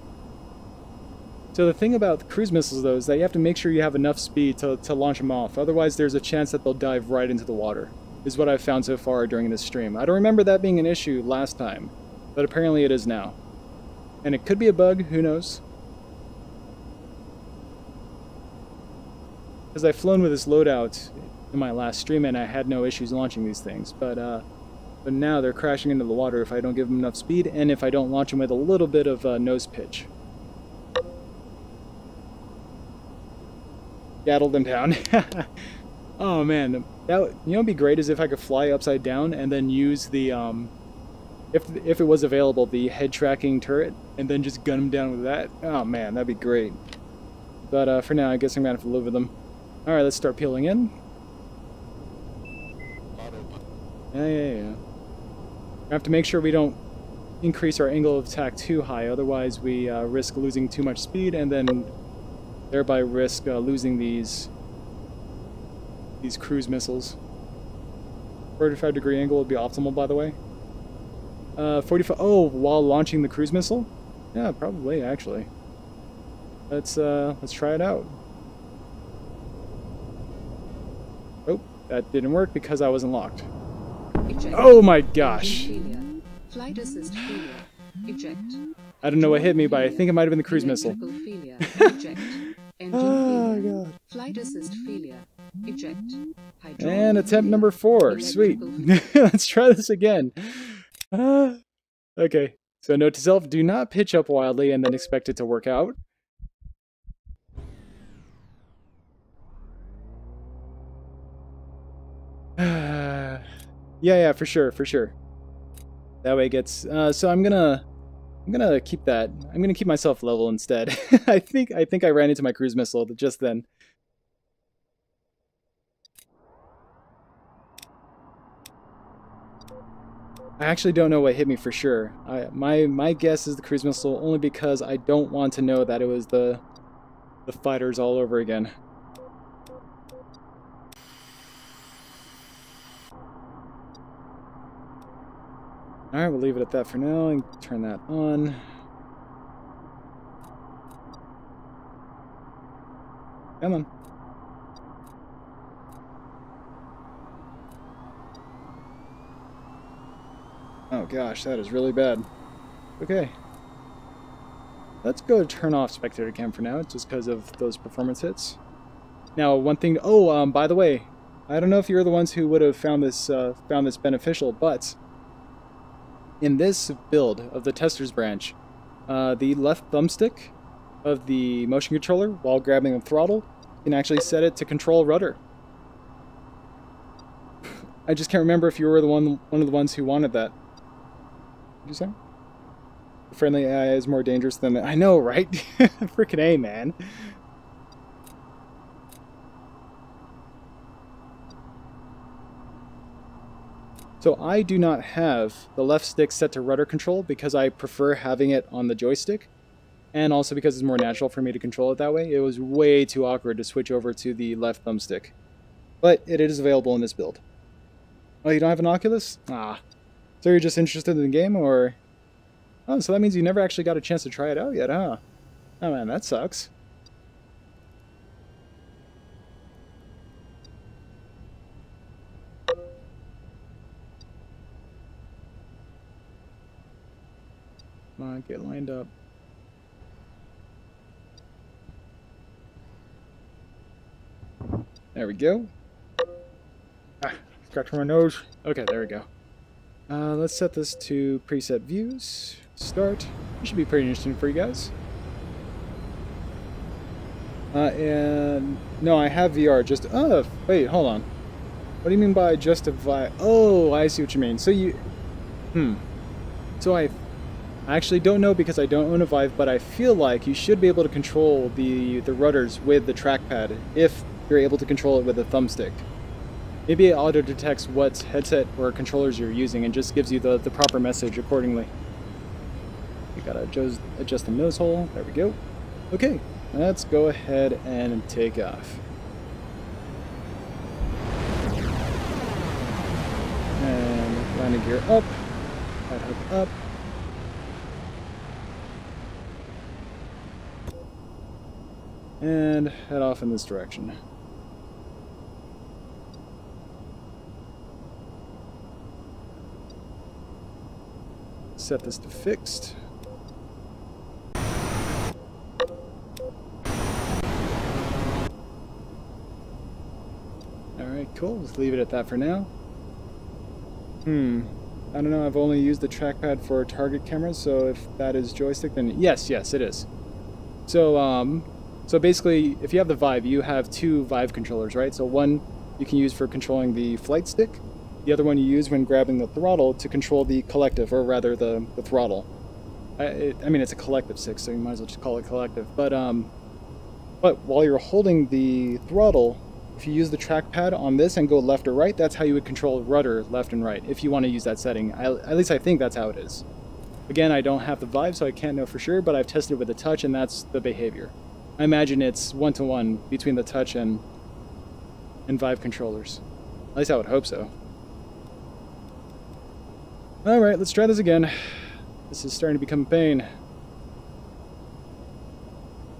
So the thing about the cruise missiles though is that you have to make sure you have enough speed to launch them off. Otherwise there's a chance that they'll dive right into the water, is what I've found so far during this stream. I don't remember that being an issue last time, but apparently it is now. And it could be a bug, who knows? Because I've flown with this loadout in my last stream and I had no issues launching these things, but now they're crashing into the water if I don't give them enough speed and if I don't launch them with a little bit of nose pitch. Gattle them down. Oh man, that, you know what'd be great is if I could fly upside down and then use the if it was available, the head tracking turret, and then just gun them down with that. Oh man, that'd be great. But for now, I guess I'm gonna have to live with them. All right, let's start peeling in. Yeah. We have to make sure we don't increase our angle of attack too high, otherwise we risk losing too much speed and then thereby risk losing these cruise missiles. 45-degree angle would be optimal, by the way. 45. Oh, while launching the cruise missile? Yeah, probably actually. Let's try it out. Oh, that didn't work because I wasn't locked. Eject. Oh my gosh! Flight assist failure. Eject. I don't know what hit me, but I think it might have been the cruise missile. Failure. Eject. Engine Oh failure. god. Flight assist failure. Eject. And attempt number 4. Sweet. Let's try this again. Okay. So note to self, do not pitch up wildly and then expect it to work out. Yeah, for sure. That way it gets... so I'm gonna I'm gonna keep that. I'm gonna keep myself level instead. I think I ran into my cruise missile just then. I actually don't know what hit me for sure. My guess is the cruise missile, only because I don't want to know that it was the fighters all over again. Alright, we'll leave it at that for now and turn that on. Come on. Oh gosh, that is really bad. Okay. Let's go turn off spectator cam for now, just because of those performance hits. Now, one thing... Oh, by the way, I don't know if you're the ones who would have found this beneficial, but in this build of the tester's branch, the left thumbstick of the motion controller, while grabbing the throttle, you can actually set it to control rudder. I just can't remember if you were one of the ones who wanted that. What did you say? The friendly AI is more dangerous than the... I know, right? Freaking A, man. So I do not have the left stick set to rudder control because I prefer having it on the joystick. And also because it's more natural for me to control it that way. It was way too awkward to switch over to the left thumbstick. But it is available in this build. Oh, you don't have an Oculus? Ah. So you're just interested in the game, or... Oh, so that means you never actually got a chance to try it out yet, huh? Oh man, that sucks. Come on, get lined up. There we go. Ah, scratch my nose. Okay, there we go. Let's set this to preset views. Start. This should be pretty interesting for you guys. And no, I have VR. Just wait, hold on. What do you mean by justify? Oh, I see what you mean. So you, So I actually don't know because I don't own a Vive, but I feel like you should be able to control the rudders with the trackpad if you're able to control it with a thumbstick. Maybe it auto detects what headset or controllers you're using and just gives you the proper message accordingly. You gotta adjust the nose hole. There we go. Okay, let's go ahead and take off. And landing gear up, right hook up. And head off in this direction. Set this to fixed. Alright, cool. Let's leave it at that for now. I don't know, I've only used the trackpad for target cameras, so if that is joystick, then yes, it is. So, so basically, if you have the Vive, you have two Vive controllers, right? So one you can use for controlling the flight stick. The other one you use when grabbing the throttle to control the collective, or rather the throttle. I mean, it's a collective stick, so you might as well just call it collective. But while you're holding the throttle, if you use the trackpad on this and go left or right, that's how you would control rudder left and right, if you want to use that setting. At least I think that's how it is. Again, I don't have the Vive, so I can't know for sure, but I've tested it with the touch, and that's the behavior. I imagine it's one-to-one between the touch and Vive controllers. At least I would hope so. Alright, let's try this again. This is starting to become a pain.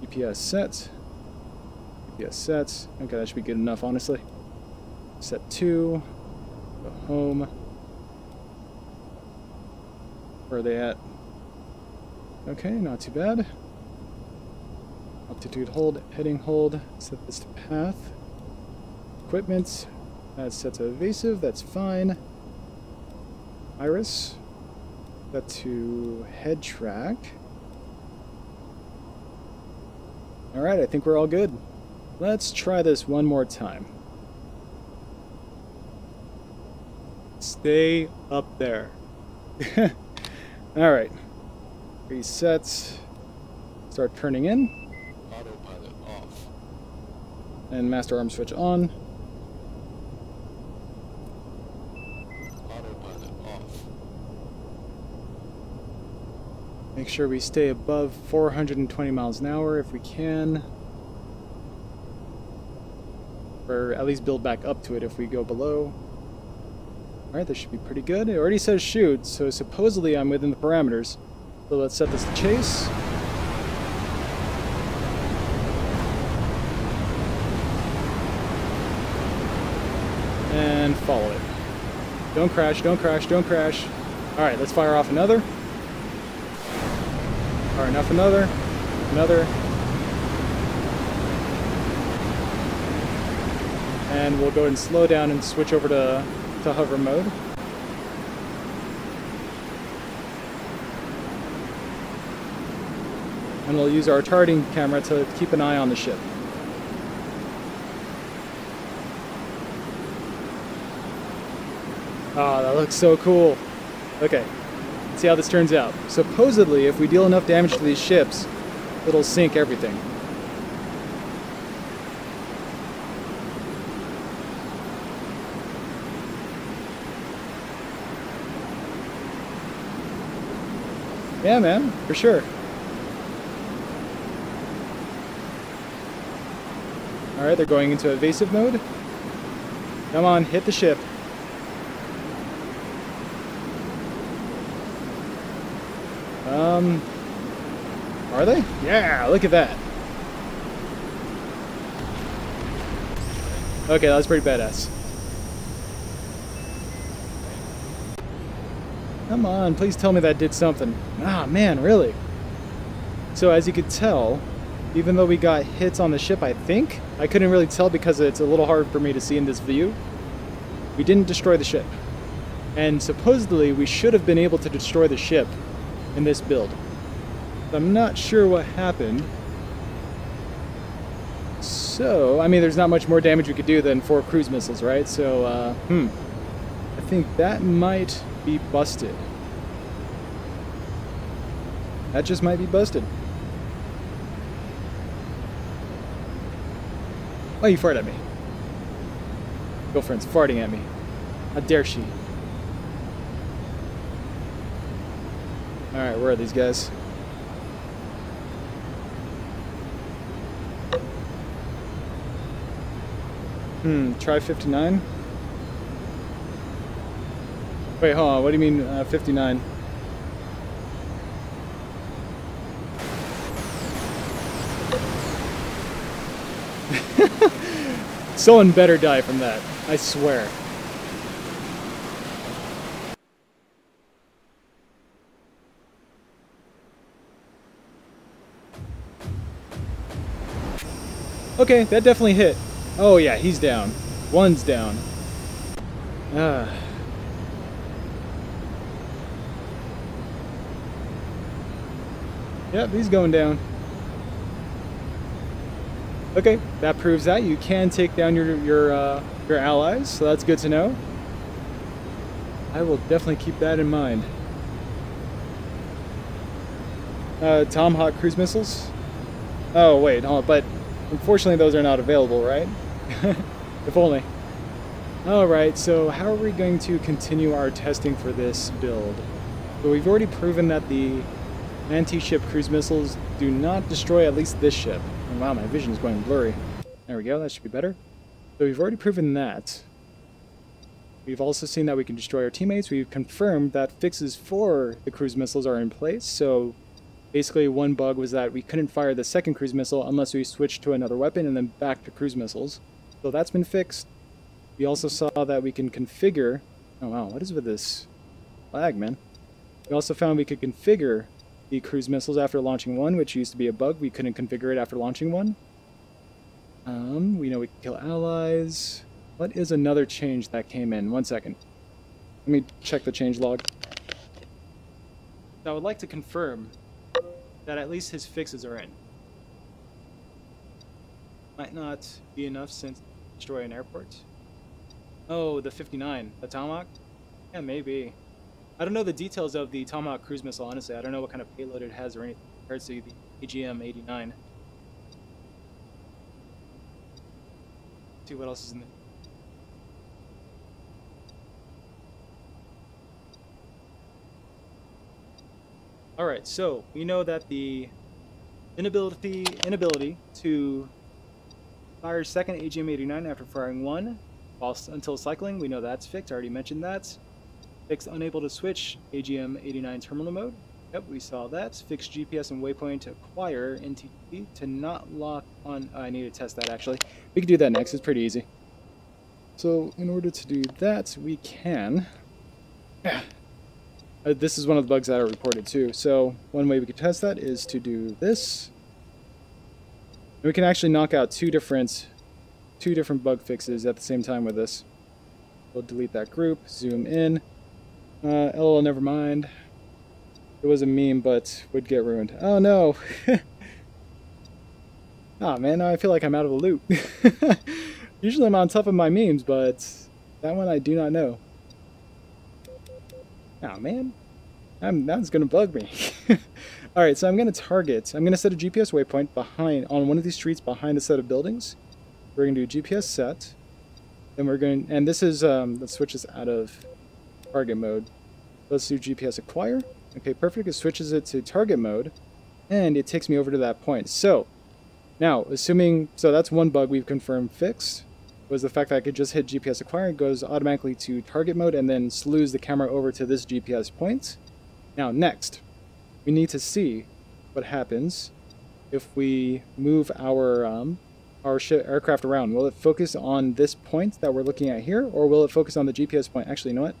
EPS set. EPS set. Okay, that should be good enough, honestly. Set 2. Go home. Where are they at? Okay, not too bad. Altitude hold, heading hold. Set this to path. Equipment. That's set to evasive, that's fine. Iris. Set to head track. Alright, I think we're all good. Let's try this one more time. Stay up there. Alright. Reset. Start turning in. Autopilot off. And master arm switch on. Autopilot off. Make sure we stay above 420 miles an hour if we can. Or at least build back up to it if we go below. Alright, this should be pretty good. It already says shoot, so supposedly I'm within the parameters. So let's set this to chase. And follow it. Don't crash, don't crash, don't crash. Alright, let's fire off another. Fire enough another. Another. And we'll go ahead and slow down and switch over to hover mode. And we'll use our targeting camera to keep an eye on the ship. Ah, that looks so cool. Okay, let's see how this turns out. Supposedly, if we deal enough damage to these ships, it'll sink everything. Yeah, man, for sure. Alright, they're going into evasive mode. Come on, hit the ship. Are they? Yeah, look at that. Okay, that was pretty badass. Come on, please tell me that did something. Ah, man, really? So as you could tell, even though we got hits on the ship, I think, I couldn't really tell because it's a little hard for me to see in this view, we didn't destroy the ship. And supposedly, we should have been able to destroy the ship in this build. I'm not sure what happened. So, I mean, there's not much more damage we could do than 4 cruise missiles, right? So, I think that might be busted. That just might be busted. Oh, you farted at me. Girlfriend's farting at me. How dare she? Alright, where are these guys? Try 59? Wait, hold on, what do you mean 59? Someone better die from that, I swear. Okay, that definitely hit. Oh yeah, he's down. One's down. Yep, he's going down. Okay, that proves that you can take down your allies, so that's good to know. I will definitely keep that in mind. Tomahawk cruise missiles? Oh wait, hold on, but unfortunately those are not available, right? If only. Alright, so how are we going to continue our testing for this build? So we've already proven that the anti-ship cruise missiles do not destroy at least this ship. Oh, wow, my vision is going blurry. There we go, that should be better. So we've already proven that. We've also seen that we can destroy our teammates. We've confirmed that fixes for the cruise missiles are in place. So basically one bug was that we couldn't fire the second cruise missile unless we switched to another weapon and then back to cruise missiles. So that's been fixed. We also saw that we can configure... Oh wow, what is with this lag, man? We also found we could configure the cruise missiles after launching one, which used to be a bug. We couldn't configure it after launching one. We know we can kill allies. What is another change that came in? 1 second. Let me check the change log. I would like to confirm that at least his fixes are in. Might not be enough since destroy an airport. Oh, the 59, the Tomahawk? Yeah, maybe. I don't know the details of the Tomahawk cruise missile, honestly. I don't know what kind of payload it has or anything compared to the AGM-89. See what else is in there. Alright, so we know that the inability to fire second AGM-89 after firing one until cycling, we know that's fixed. I already mentioned that. Fixed unable to switch AGM-89 terminal mode. Yep, we saw that. Fixed GPS and waypoint acquire NTT to not lock on. I need to test that actually. We can do that next. It's pretty easy. So in order to do that, we can. This is one of the bugs that I reported too. So one way we could test that is to do this. And we can actually knock out two different bug fixes at the same time with this. We'll delete that group, zoom in. LOL, never mind. It was a meme, but would get ruined. Oh no! Ah man, now I feel like I'm out of the loop. Usually I'm on top of my memes, but that one I do not know. Oh man, that's gonna bug me. Alright, so I'm gonna set a GPS waypoint on one of these streets behind a set of buildings. We're gonna do GPS set. Then and this is, let's switch this out of target mode. Let's do GPS acquire. Okay, perfect. It switches it to target mode, and it takes me over to that point. So, now, so that's one bug we've confirmed fixed, was the fact that I could just hit GPS acquire, it goes automatically to target mode, and then slews the camera over to this GPS point. Now, next, we need to see what happens if we move our aircraft around. Will it focus on this point that we're looking at here, or will it focus on the GPS point? Actually, you know what?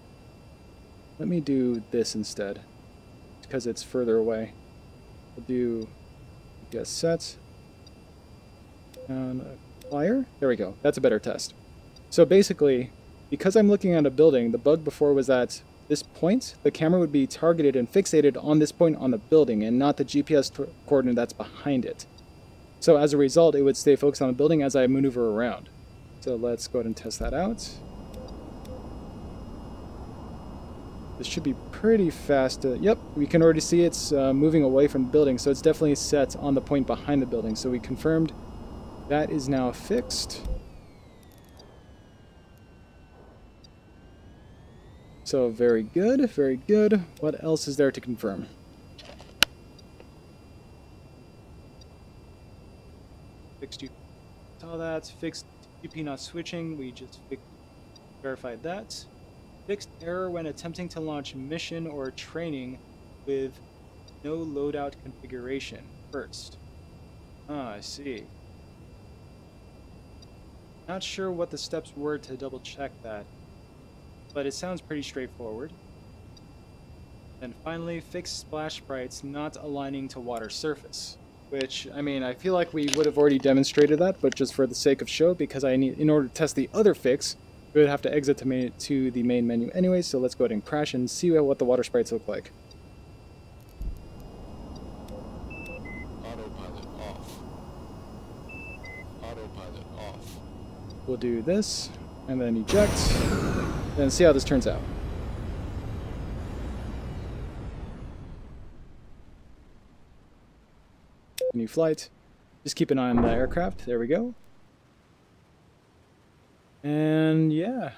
Let me do this instead, because it's further away. We'll do GPS set and acquire. There we go. That's a better test. So basically, because I'm looking at a building, the bug before was that this point, the camera would be targeted and fixated on this point on the building and not the GPS coordinate that's behind it. So as a result, it would stay focused on the building as I maneuver around. So let's go ahead and test that out. This should be pretty fast. Yep, we can already see it's moving away from the building, so it's definitely set on the point behind the building. So we confirmed that is now fixed. So very good, very good. What else is there to confirm? Fixed GP. Saw that. Fixed GP not switching. We just verified that. Fixed error when attempting to launch mission or training with no loadout configuration first. Ah, I see. Not sure what the steps were to double check that, but it sounds pretty straightforward. And finally, fixed splash sprites not aligning to water surface. Which, I mean, I feel like we would have already demonstrated that, but just for the sake of show, because in order to test the other fix, we would have to exit to the main menu anyway, so let's go ahead and crash and see what the water sprites look like. Autopilot off. Autopilot off. We'll do this, and then eject, and see how this turns out. New flight. Just keep an eye on the aircraft. There we go. And yeah.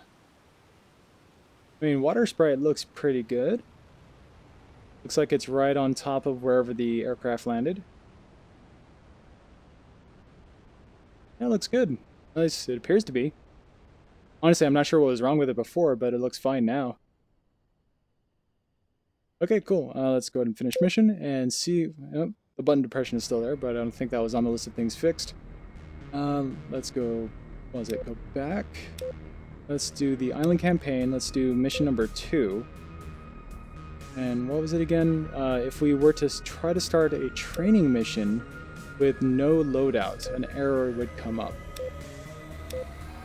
I mean, water sprite looks pretty good. Looks like it's right on top of wherever the aircraft landed. Yeah, it looks good. At least it appears to be. Honestly, I'm not sure what was wrong with it before, but it looks fine now. Okay, cool. Let's go ahead and finish mission and see. Oh, the button depression is still there, but I don't think that was on the list of things fixed. Let's go. What was it? Go back. Let's do the island campaign. Let's do mission number 2. And what was it again? If we were to try to start a training mission with no loadout, an error would come up.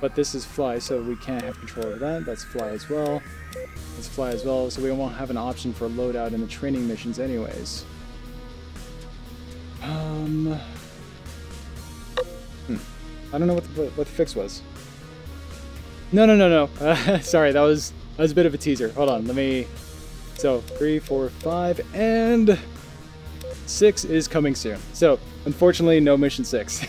But this is fly, so we can't have control over that. That's fly as well. That's fly as well, so we won't have an option for loadout in the training missions anyways. I don't know what the fix was. No. Sorry, that was a bit of a teaser. Hold on, let me So 3, 4, 5, and 6 is coming soon. So unfortunately, no mission 6.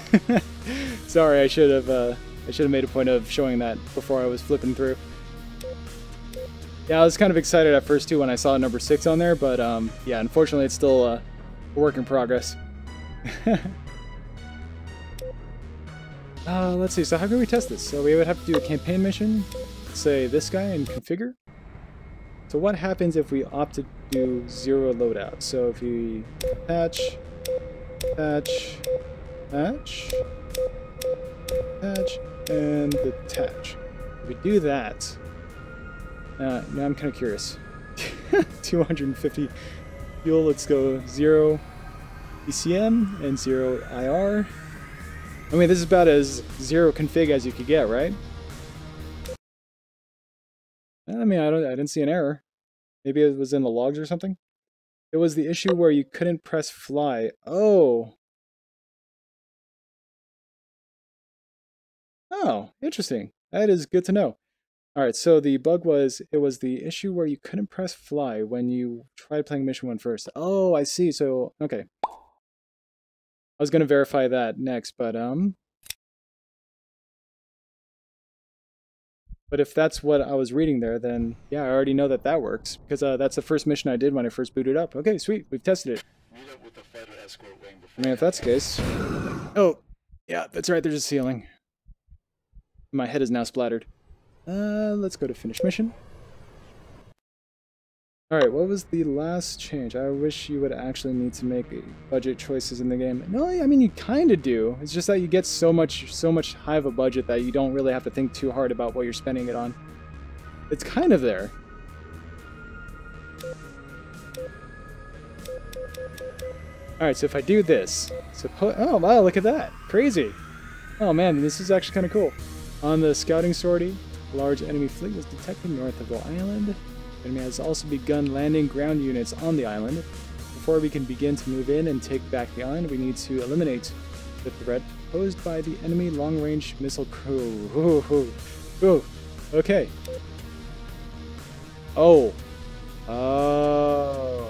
Sorry, I should have made a point of showing that before I was flipping through. Yeah, I was kind of excited at first too when I saw number 6 on there, but yeah, unfortunately, it's still a work in progress. Let's see. So how can we test this? So we would have to do a campaign mission. Say this guy and configure. So what happens if we opt to do 0 loadout? So if we patch, and detach. If we do that, now I'm kind of curious. 250 fuel. Let's go 0 ECM and 0 IR. I mean, this is about as 0 config as you could get, right? I mean, I didn't see an error. Maybe it was in the logs or something. It was the issue where you couldn't press fly. Oh. Oh, interesting. That is good to know. All right, so the bug was, it was the issue where you couldn't press fly when you tried playing mission 1 first. Oh, I see. So, okay. I was going to verify that next, but if that's what I was reading there, then yeah, I already know that that works, because that's the first mission I did when I first booted up. Okay, sweet, we've tested it. Meet up with the fighter escort wing before. I mean, if that's the case... Oh, yeah, that's right, there's a ceiling. My head is now splattered. Let's go to finish mission. Alright, what was the last change? I wish you would actually need to make budget choices in the game. No, I mean, you kind of do. It's just that you get so much high of a budget that you don't really have to think too hard about what you're spending it on. It's kind of there. Alright, so if I do this, oh wow, look at that. Crazy. Oh man, this is actually kind of cool. On the scouting sortie, a large enemy fleet was detected north of the island. The enemy has also begun landing ground units on the island. Before we can begin to move in and take back the island, we need to eliminate the threat posed by the enemy long-range missile crew. Ooh. Okay. Oh. Oh.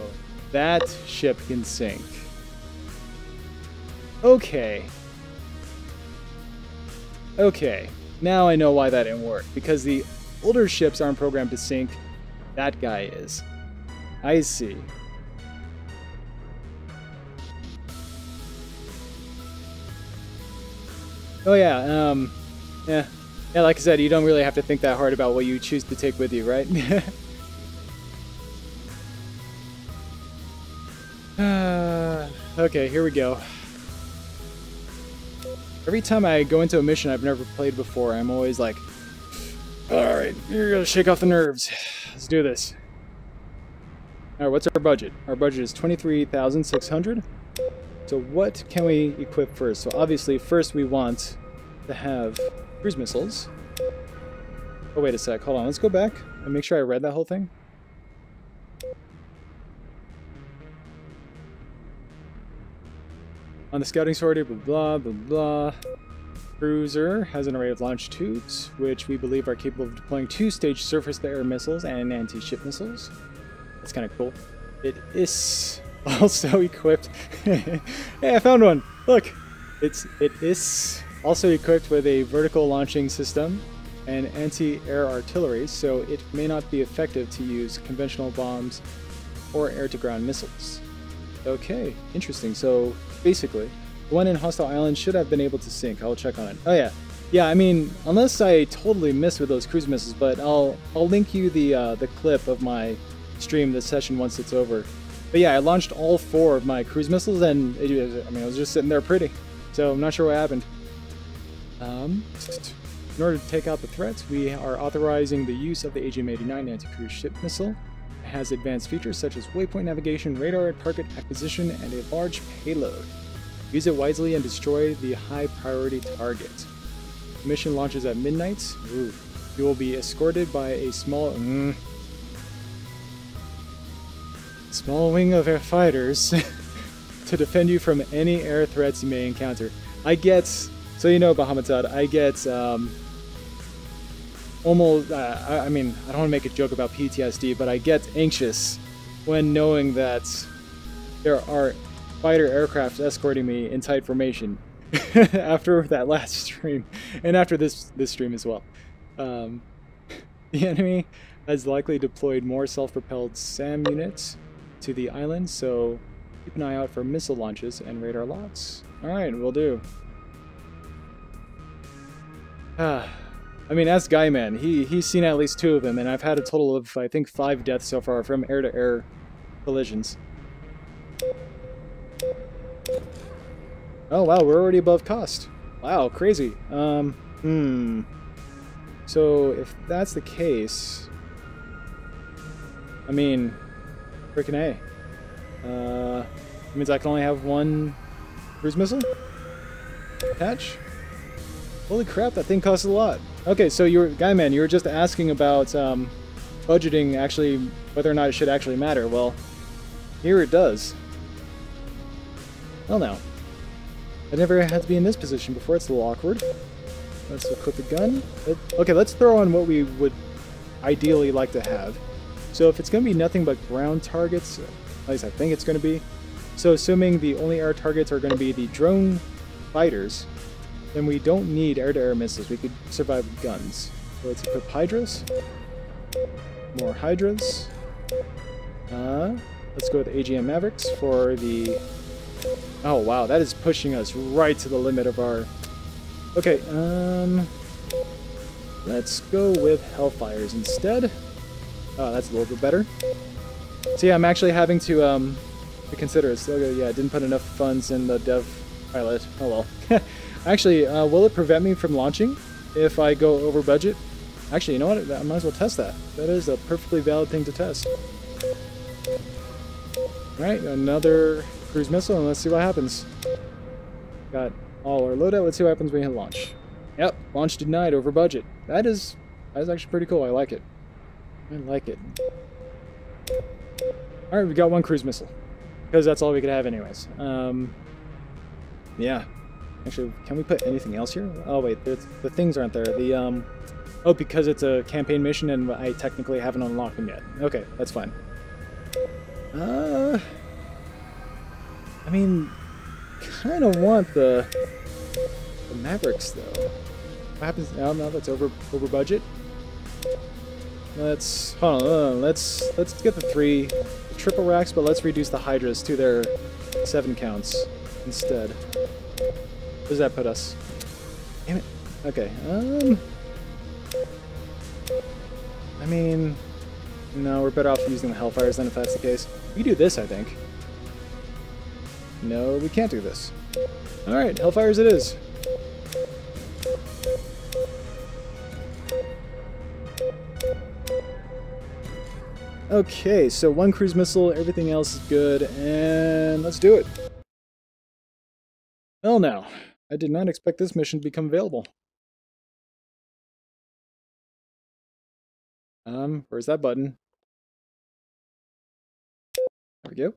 That ship can sink. Okay. Okay. Now I know why that didn't work. Because the older ships aren't programmed to sink. That guy is. I see. Oh yeah, yeah, like I said, you don't really have to think that hard about what you choose to take with you, right? Okay, here we go. Every time I go into a mission I've never played before, I'm always like, alright, you're gonna shake off the nerves. Let's do this. Alright, what's our budget? Our budget is 23,600. So what can we equip first? So obviously first we want to have cruise missiles. Oh wait a sec, hold on, let's go back and make sure I read that whole thing. On the scouting sortie, blah blah blah blah. Cruiser has an array of launch tubes, which we believe are capable of deploying 2-stage surface-to-air missiles and anti-ship missiles. That's kind of cool. It is also equipped... Hey, I found one! Look! It is also equipped with a vertical launching system and anti-air artillery, so it may not be effective to use conventional bombs or air-to-ground missiles. Okay, interesting. So, basically, the one in Hostile Island should have been able to sink. I'll check on it. Oh yeah. Yeah, I mean, unless I totally missed with those cruise missiles, but I'll link you the clip of my stream, this session, once it's over. But yeah, I launched all 4 of my cruise missiles, and it was just sitting there pretty. So I'm not sure what happened. In order to take out the threats, we are authorizing the use of the AGM-89 anti-cruise ship missile. It has advanced features such as waypoint navigation, radar, target acquisition, and a large payload. Use it wisely and destroy the high-priority target. The mission launches at midnight. Ooh. You will be escorted by a small wing of air fighters to defend you from any air threats you may encounter. I get, so you know, Bahamutad, I get almost, I mean, I don't want to make a joke about PTSD, but I get anxious when knowing that there are fighter aircraft escorting me in tight formation after that last stream, and after this stream as well. The enemy has likely deployed more self-propelled SAM units to the island, so keep an eye out for missile launches and radar locks. Alright, will do. I mean, as Guyman, he's seen at least 2 of them, and I've had a total of, I think, 5 deaths so far from air-to-air collisions. Oh wow, we're already above cost. Wow, crazy. So if that's the case, I mean, frickin' A. Means I can only have 1 cruise missile? Attach? Holy crap, that thing costs a lot. Okay, so Guyman, you were just asking about budgeting, actually, whether or not it should actually matter. Well, here it does. Well now. I never had to be in this position before, it's a little awkward. Let's equip the gun. Okay, let's throw on what we would ideally like to have. So if it's going to be nothing but ground targets, at least I think it's going to be, so assuming the only air targets are going to be the drone fighters, then we don't need air-to-air missiles. We could survive with guns. So let's equip Hydras. More Hydras. Let's go with AGM Mavericks for the... Oh wow, that is pushing us right to the limit of our... Okay, let's go with Hellfires instead. Oh, that's a little bit better. So yeah, I'm actually having to consider it. So yeah, I didn't put enough funds in the dev pilot. Oh well. Actually, will it prevent me from launching if I go over budget? Actually, you know what? I might as well test that. That is a perfectly valid thing to test. Alright, another cruise missile, and let's see what happens. Got all our loadout. Let's see what happens when we hit launch. Yep, launch denied over budget. That is actually pretty cool. I like it. I like it. Alright, we got 1 cruise missile. Because that's all we could have anyways. Yeah. Actually, can we put anything else here? Oh wait, the things aren't there. The, oh, because it's a campaign mission and I technically haven't unlocked them yet. Okay, that's fine. I mean, kind of want the Mavericks though. What happens? Oh no, that's over budget. Let's hold on. Let's get the 3 triple racks, but let's reduce the Hydras to their 7 counts instead. Where does that put us? Damn it. Okay. I mean, no, we're better off using the Hellfires then if that's the case. We do this, I think. No, we can't do this. Alright, Hellfires it is. Okay, so 1 cruise missile, everything else is good, and let's do it. Well now, I did not expect this mission to become available. Where's that button? There we go.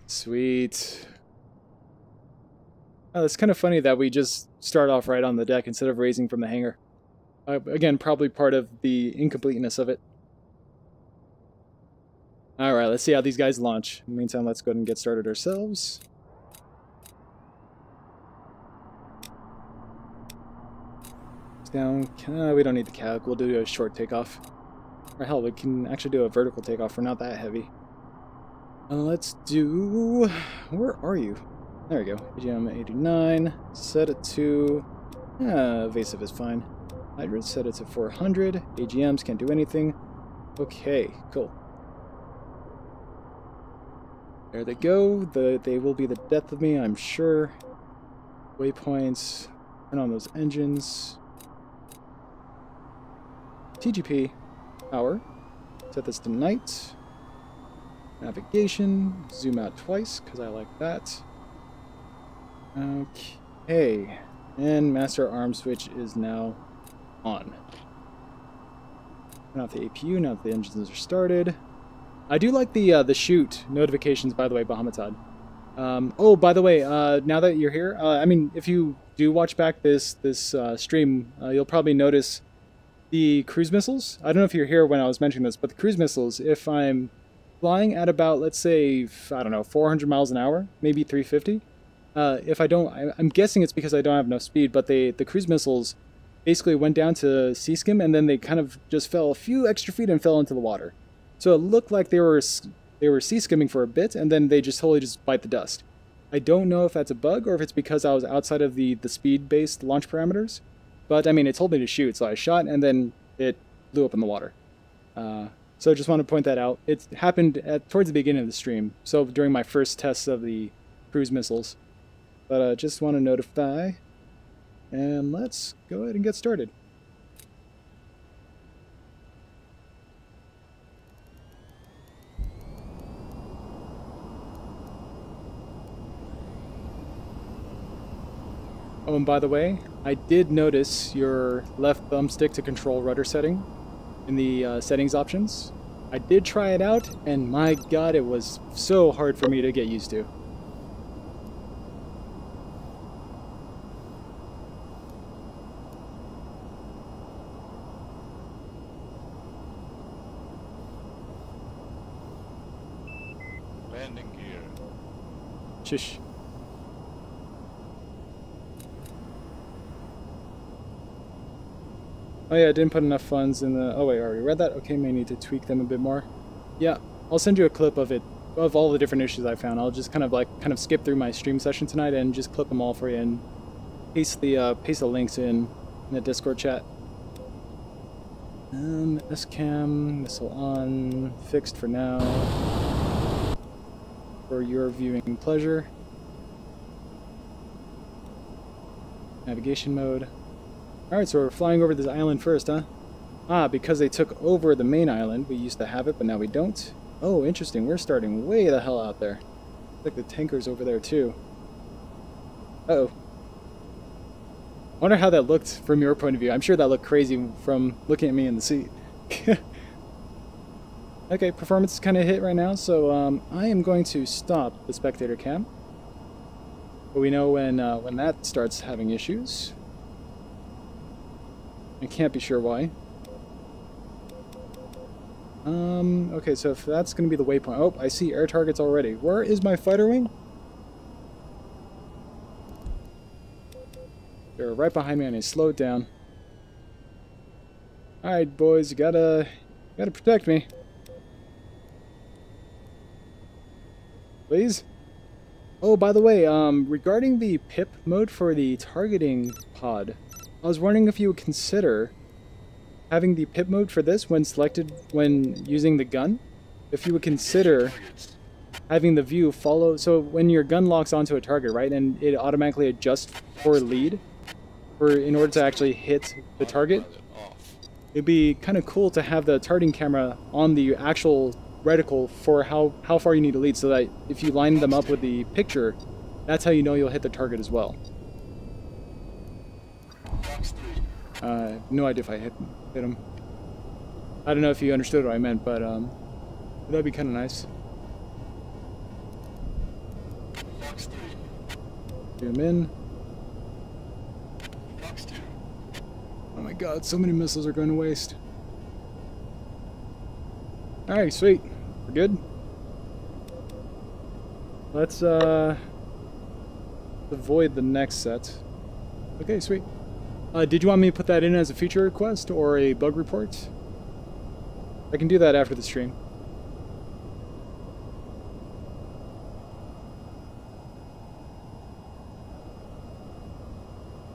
Sweet. Oh, it's kind of funny that we just start off right on the deck instead of raising from the hangar. Again, probably part of the incompleteness of it. Alright, let's see how these guys launch. In the meantime, let's go ahead and get started ourselves. Down. We don't need the calc. We'll do a short takeoff. Or hell, we can actually do a vertical takeoff. We're not that heavy. Let's do... Where are you? There we go. AGM 89. Set it to... evasive is fine. Hydra set it to 400. AGMs can't do anything. Okay, cool. There they go. They will be the death of me, I'm sure. Waypoints. Turn on those engines. TGP. Power. Set this to night. Navigation. Zoom out twice, because I like that. Okay. And master arm switch is now on. Turn off the APU now that the engines are started. I do like the shoot notifications, by the way, Bahamatad. Oh, by the way, now that you're here, I mean, if you do watch back this stream, you'll probably notice the cruise missiles. I don't know if you're here when I was mentioning this, but the cruise missiles, if I'm flying at about, let's say, I don't know, 400 miles an hour, maybe 350, if I don't, I'm guessing it's because I don't have enough speed, but the cruise missiles basically went down to sea skim, and then they kind of just fell a few extra feet and fell into the water. So it looked like they were sea skimming for a bit, and then they just totally just bite the dust. I don't know if that's a bug or if it's because I was outside of the speed-based launch parameters, but I mean, it told me to shoot, so I shot, and then it blew up in the water. So I just want to point that out. It happened towards the beginning of the stream, so during my first tests of the cruise missiles. But just want to notify, and let's go ahead and get started. Oh, and by the way, I did notice your left thumbstick to control rudder setting in the settings options. I did try it out, and my god, it was so hard for me to get used to. Landing gear. Shish. Oh yeah, I didn't put enough funds in the... Oh wait, I already read that? Okay, may need to tweak them a bit more. Yeah, I'll send you a clip of it, of all the different issues I found. I'll just kind of skip through my stream session tonight and just clip them all for you and paste the links in the Discord chat. S-cam, missile on, fixed for now. For your viewing pleasure. Navigation mode. Alright, so we're flying over this island first, huh? Ah, because they took over the main island. We used to have it, but now we don't. Oh, interesting. We're starting way the hell out there. Like the tanker's over there, too. Uh-oh. I wonder how that looked from your point of view. I'm sure that looked crazy from looking at me in the seat. Okay, performance is kind of hit right now, so I am going to stop the spectator cam. But we know when that starts having issues. I can't be sure why. Okay, so if that's going to be the waypoint... Oh, I see air targets already. Where is my fighter wing? They're right behind me and I slowed down. Alright, boys, you gotta protect me. Please? Oh, by the way, regarding the pip mode for the targeting pod, I was wondering if you would consider having the pip mode for this when selected when using the gun. If you would consider having the view follow, so when your gun locks onto a target, right, and it automatically adjusts for lead, in order to actually hit the target, it'd be kind of cool to have the targeting camera on the actual reticle for how far you need to lead, so that if you line them up with the picture, that's how you know you'll hit the target as well. No idea if I hit him. I don't know if you understood what I meant, but that'd be kind of nice. Zoom in. Oh my god, so many missiles are going to waste. Alright, sweet. We're good. Let's avoid the next set. Okay, sweet. Did you want me to put that in as a feature request or a bug report? I can do that after the stream.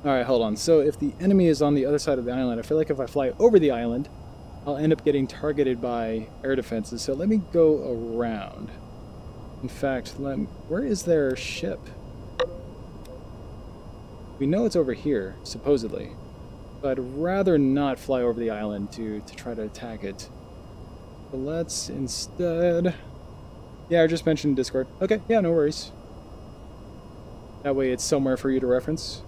Alright, hold on. So if the enemy is on the other side of the island, I feel like if I fly over the island, I'll end up getting targeted by air defenses. So let me go around. In fact, where is their ship? We know it's over here, supposedly. But I'd rather not fly over the island to try to attack it. So let's instead... Yeah, I just mentioned Discord. Okay, yeah, no worries. That way it's somewhere for you to reference.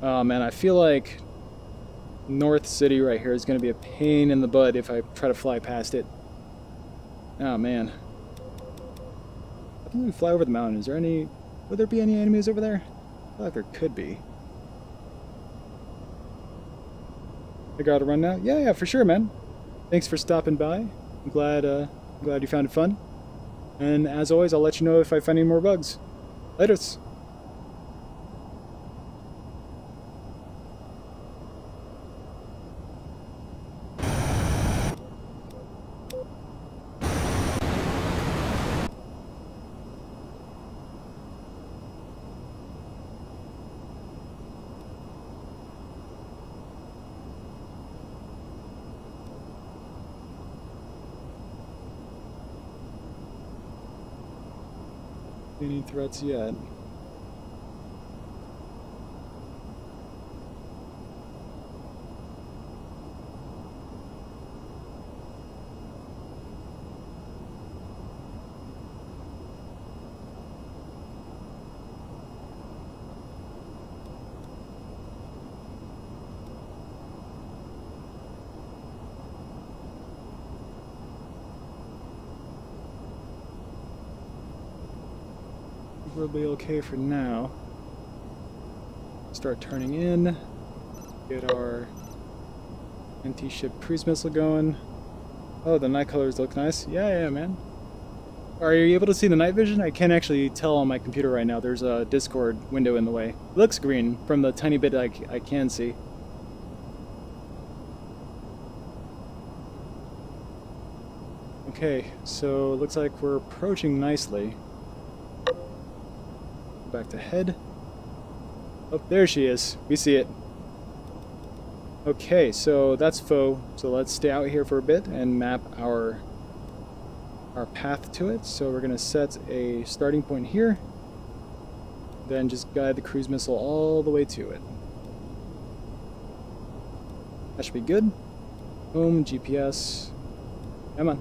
Man, I feel like North City right here is going to be a pain in the butt if I try to fly past it. Oh, man. How can we fly over the mountain? Is there any... Would there be any enemies over there? I feel like there could be. I gotta run now? Yeah, for sure, man. Thanks for stopping by. I'm glad you found it fun. And as always, I'll let you know if I find any more bugs. Laters. Any threats yet? We'll be okay for now. Start turning in. Get our anti-ship cruise missile going. Oh, the night colors look nice. Yeah, man. Are you able to see the night vision? I can't actually tell on my computer right now. There's a Discord window in the way. It looks green from the tiny bit I can see. Okay, so it looks like we're approaching nicely. Back to head. Oh, there she is. We see it. Okay, so that's foe. So let's stay out here for a bit and map our path to it. So we're gonna set a starting point here, then just guide the cruise missile all the way to it. That should be good. Boom, GPS. Come on.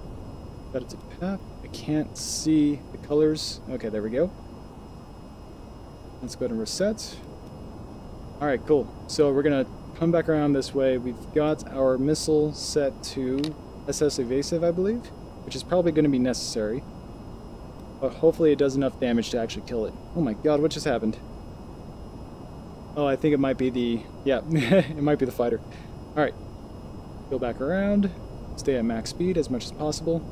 Set it to path. I can't see the colors. Okay, there we go. Let's go ahead and reset. Alright, cool. So we're going to come back around this way. We've got our missile set to SS evasive, I believe, which is probably going to be necessary. But hopefully it does enough damage to actually kill it. Oh my god, what just happened? Oh, I think it might be the... Yeah, it might be the fighter. Alright. Go back around. Stay at max speed as much as possible.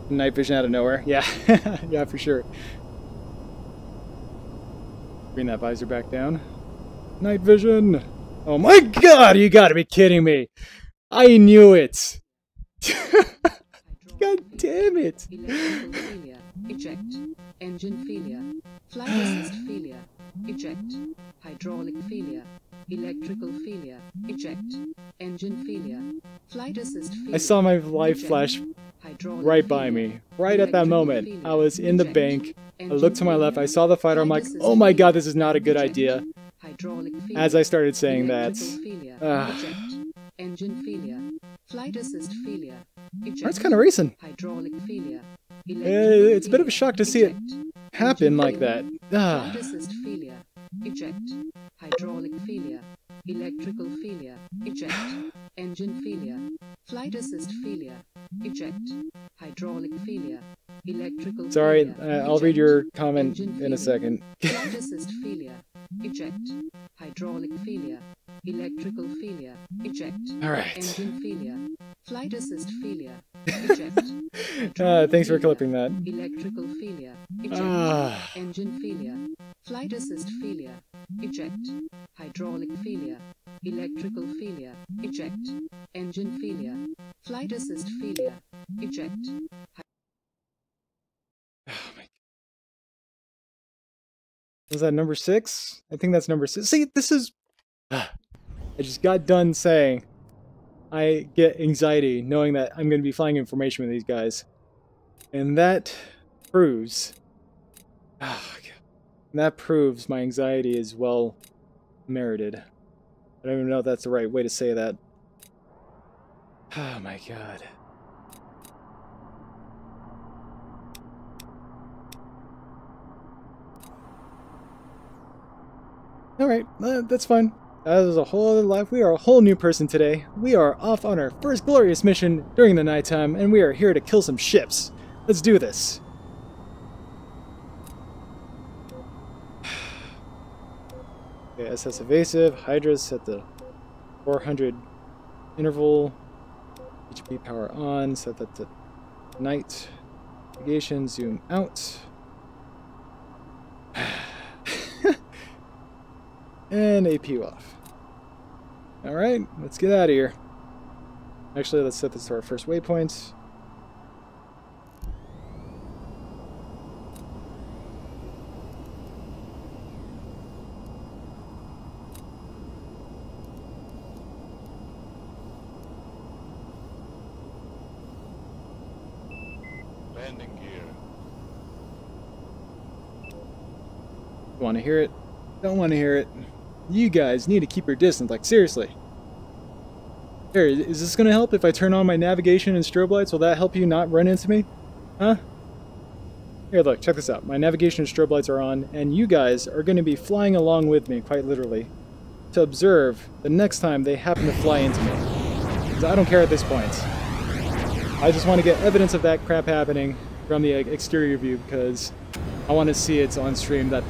Night vision out of nowhere. Yeah, yeah, for sure. Bring that visor back down. Night vision. Oh my god, you gotta be kidding me. I knew it. God damn it. Electrical failure. Eject. Engine failure. Flight assist failure. Eject. Hydraulic failure. Electrical failure. Eject. Engine failure. Flight assist failure. I saw my life flash right by me. Right at that moment. I was in the bank. I looked to my left. I saw the fighter. I'm like, oh my god, this is not a good idea. As I started saying that. Engine failure. Flight assist failure. That's kind of recent. Hydraulic failure. It's a bit of a shock to see it happen like that. Flight assist failure. Eject. Hydraulic failure. Electrical failure. Eject. Engine failure. Flight assist failure. Eject. Hydraulic failure. Electrical Sorry, failure. I'll read your comment in a second. Flight assist failure. Eject. Hydraulic failure. Electrical failure. Eject. Alright. Engine failure. Flight assist failure. Eject. Thanks for clipping that. Electrical failure. Eject. Engine failure. Flight assist failure. Eject. Hydraulic failure. Electrical failure. Eject. Engine failure. Flight assist failure. Eject. Oh my. Was that number 6? I think that's number 6. See, this is... I just got done saying I get anxiety knowing that I'm going to be flying information with these guys. And that proves... Oh, that proves my anxiety is well merited. I don't even know if that's the right way to say that. Oh my god. Alright, that's fine. That is a whole other life. We are a whole new person today. We are off on our first glorious mission during the nighttime, and we are here to kill some ships. Let's do this. Okay, SS evasive, Hydra set the 400 interval, HP power on, set that to night, navigation, zoom out, and APU off. Alright, let's get out of here. Actually, let's set this to our first waypoint. Landing gear. Want to hear it? Don't want to hear it. You guys need to keep your distance, like seriously. Here, is this going to help if I turn on my navigation and strobe lights? Will that help you not run into me? Huh? Here, look, check this out. My navigation and strobe lights are on, and you guys are going to be flying along with me, quite literally, to observe the next time they happen to fly into me. 'Cause I don't care at this point. I just want to get evidence of that crap happening from the exterior view, because I want to see it on stream, that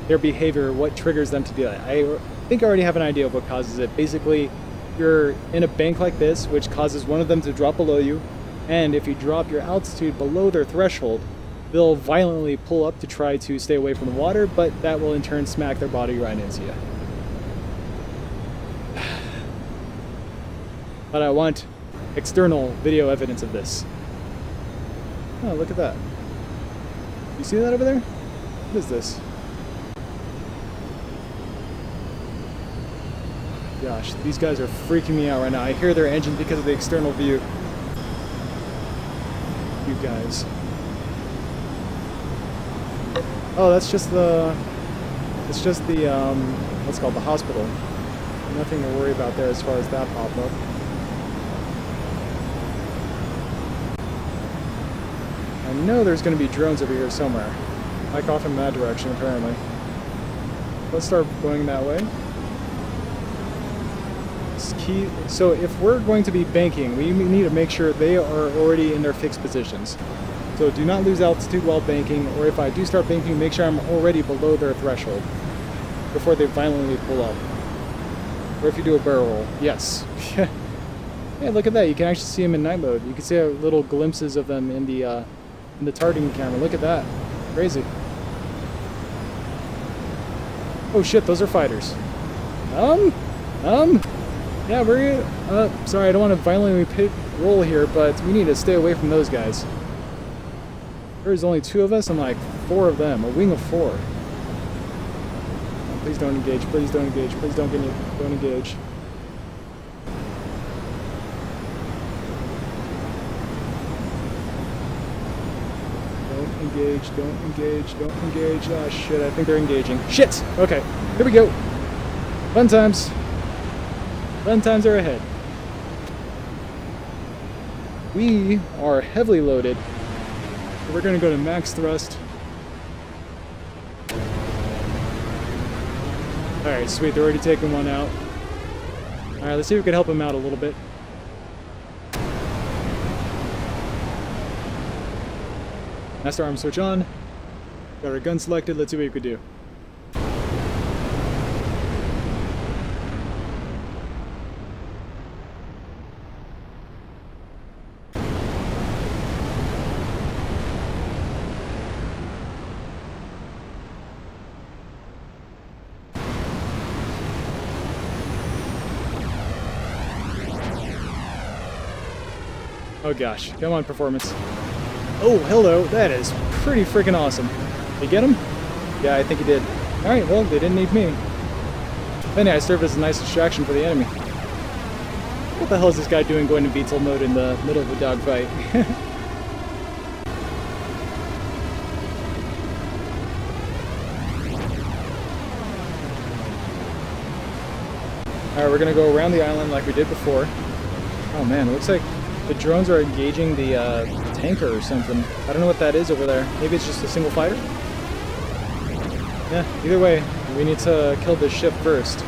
their behavior, what triggers them to do that. I think I already have an idea of what causes it. Basically, you're in a bank like this, which causes one of them to drop below you, and if you drop your altitude below their threshold, they'll violently pull up to try to stay away from the water, but that will in turn smack their body right into you. But I want external video evidence of this. Oh, look at that. You see that over there? What is this? Gosh, these guys are freaking me out right now. I hear their engine because of the external view. You guys. Oh, that's just the... It's just the, what's it called, the hospital. Nothing to worry about there as far as that pop-up. I know there's going to be drones over here somewhere. Like off in that direction, apparently. Let's start going that way. So if we're going to be banking, we need to make sure they are already in their fixed positions. So do not lose altitude while banking, or if I do start banking, make sure I'm already below their threshold before they violently pull up. Or if you do a barrel roll, yes. Yeah, look at that. You can actually see them in night mode. You can see little glimpses of them in the targeting camera. Look at that. Crazy. Oh shit, those are fighters. Yeah, we're sorry, I don't want to violently pit roll here, but we need to stay away from those guys. There's only 2 of us and like 4 of them, a wing of 4. Oh, please don't engage, please don't engage, please don't engage. Don't engage, don't engage, don't engage. Ah, shit, I think they're engaging. Shit! Okay, here we go. Fun times. Fun times are ahead. We are heavily loaded. So we're gonna go to max thrust. Alright, sweet, they're already taking one out. Alright, let's see if we can help them out a little bit. Master arm switch on. Got our gun selected, let's see what we could do. Oh gosh, come on, performance. Oh, hello, that is pretty freaking awesome. Did you get him? Yeah, I think he did. Alright, well, they didn't need me. Then I served as a nice distraction for the enemy. What the hell is this guy doing going to VTOL mode in the middle of a dogfight? Alright, we're gonna go around the island like we did before. Oh man, it looks like the drones are engaging the tanker or something. I don't know what that is over there. Maybe it's just a single fighter? Yeah, either way, we need to kill this ship first.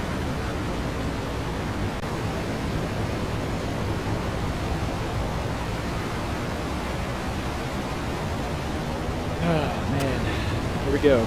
we go.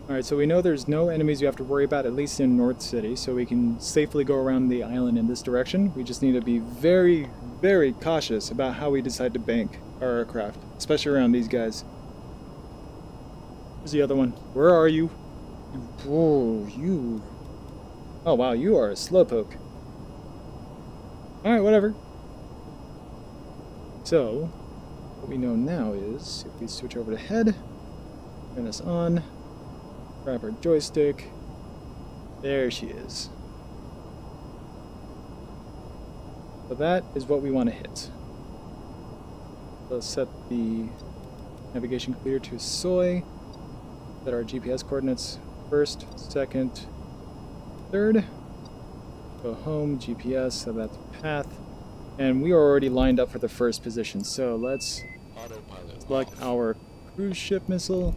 Alright, so we know there's no enemies we have to worry about, at least in North City, so we can safely go around the island in this direction. We just need to be very, very cautious about how we decide to bank our aircraft, especially around these guys. Where's the other one? Where are you? Whoa, you. Oh wow, you are a slowpoke. Alright, whatever. So, what we know now is, if we switch over to head, turn this on, grab our joystick. There she is. So that is what we want to hit. Let's set the navigation clear to soy. Set our GPS coordinates first, second, third. Go home, GPS, so that's path. And we are already lined up for the first position. So let's select our cruise ship missile.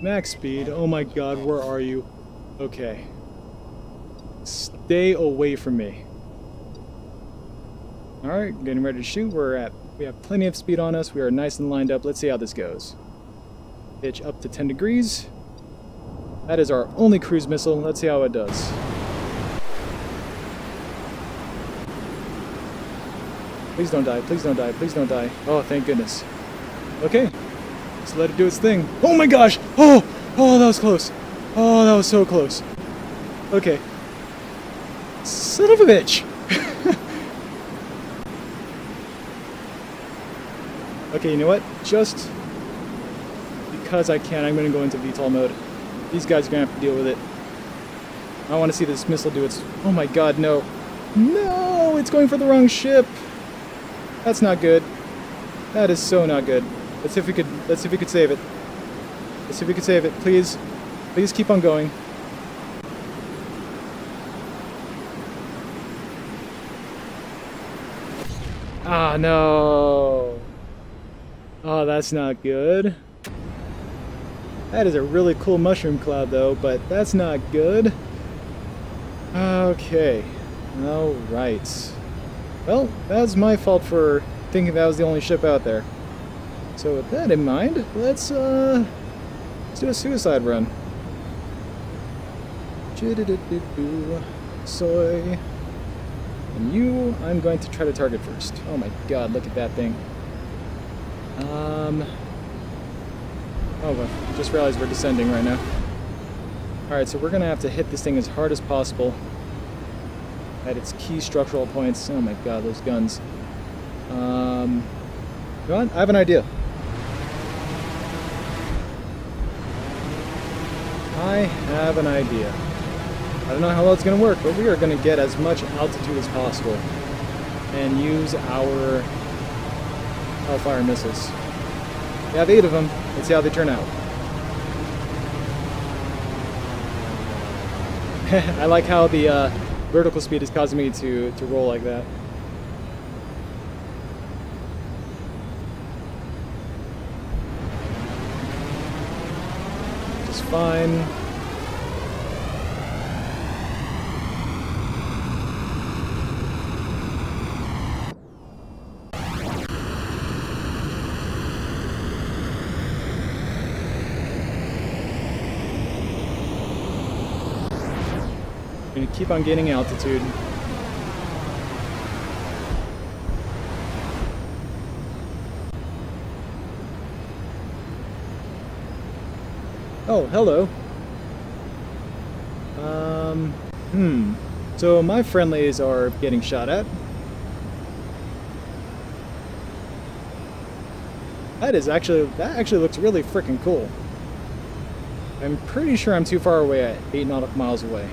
Max speed. Oh my god, where are you? Okay. Stay away from me. Alright, getting ready to shoot. We have plenty of speed on us. We are nice and lined up. Let's see how this goes. Pitch up to 10 degrees. That is our only cruise missile. Let's see how it does. Please don't die, please don't die, please don't die. Oh, thank goodness. Okay. Let's let it do its thing. Oh my gosh! Oh! Oh, that was close. Oh, that was so close. Okay. Son of a bitch! Okay, you know what? Just because I can, I'm going to go into VTOL mode. These guys are going to have to deal with it. I want to see this missile do its... Oh my god, no. No! It's going for the wrong ship! That's not good. That is so not good. Let's see if we could save it. Let's see if we could save it. Please. Please keep on going. Ah, no. Oh, that's not good. That is a really cool mushroom cloud, though, but that's not good. Okay. Alright. Well, that's my fault for thinking that was the only ship out there. So with that in mind, let's do a suicide run. Soy. And you, I'm going to try to target first. Oh my god, look at that thing. Oh, well, just realized we're descending right now. Alright, so we're going to have to hit this thing as hard as possible at its key structural points. Oh my god, those guns. You know what? I have an idea. I have an idea. I don't know how well it's going to work, but we are going to get as much altitude as possible and use our Hellfire missiles. We have 8 of them. Let's see how they turn out. I like how the vertical speed is causing me to roll like that. Just fine. We're gonna keep on gaining altitude. Oh, hello. So my friendlies are getting shot at. That actually looks really freaking cool. I'm pretty sure I'm too far away at 8 nautical miles away.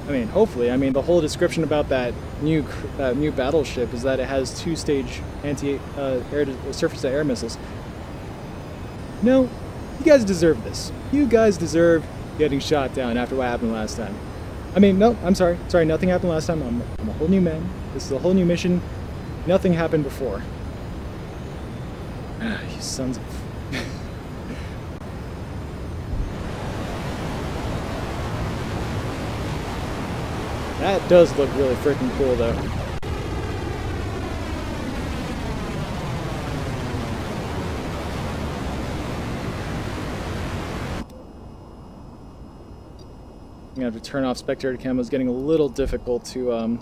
I mean, hopefully. I mean, the whole description about that new battleship is that it has 2-stage surface-to-air missiles. No, you guys deserve this. You guys deserve getting shot down after what happened last time. I mean, no, I'm sorry. Sorry, nothing happened last time. I'm a whole new man. This is a whole new mission. Nothing happened before. You sons of... That does look really freaking cool, though. I'm gonna have to turn off spectator camo. It's getting a little difficult to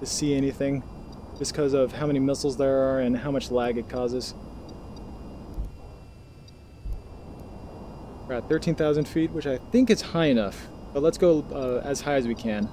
see anything, just because of how many missiles there are and how much lag it causes. We're at 13,000 feet, which I think is high enough. But let's go as high as we can.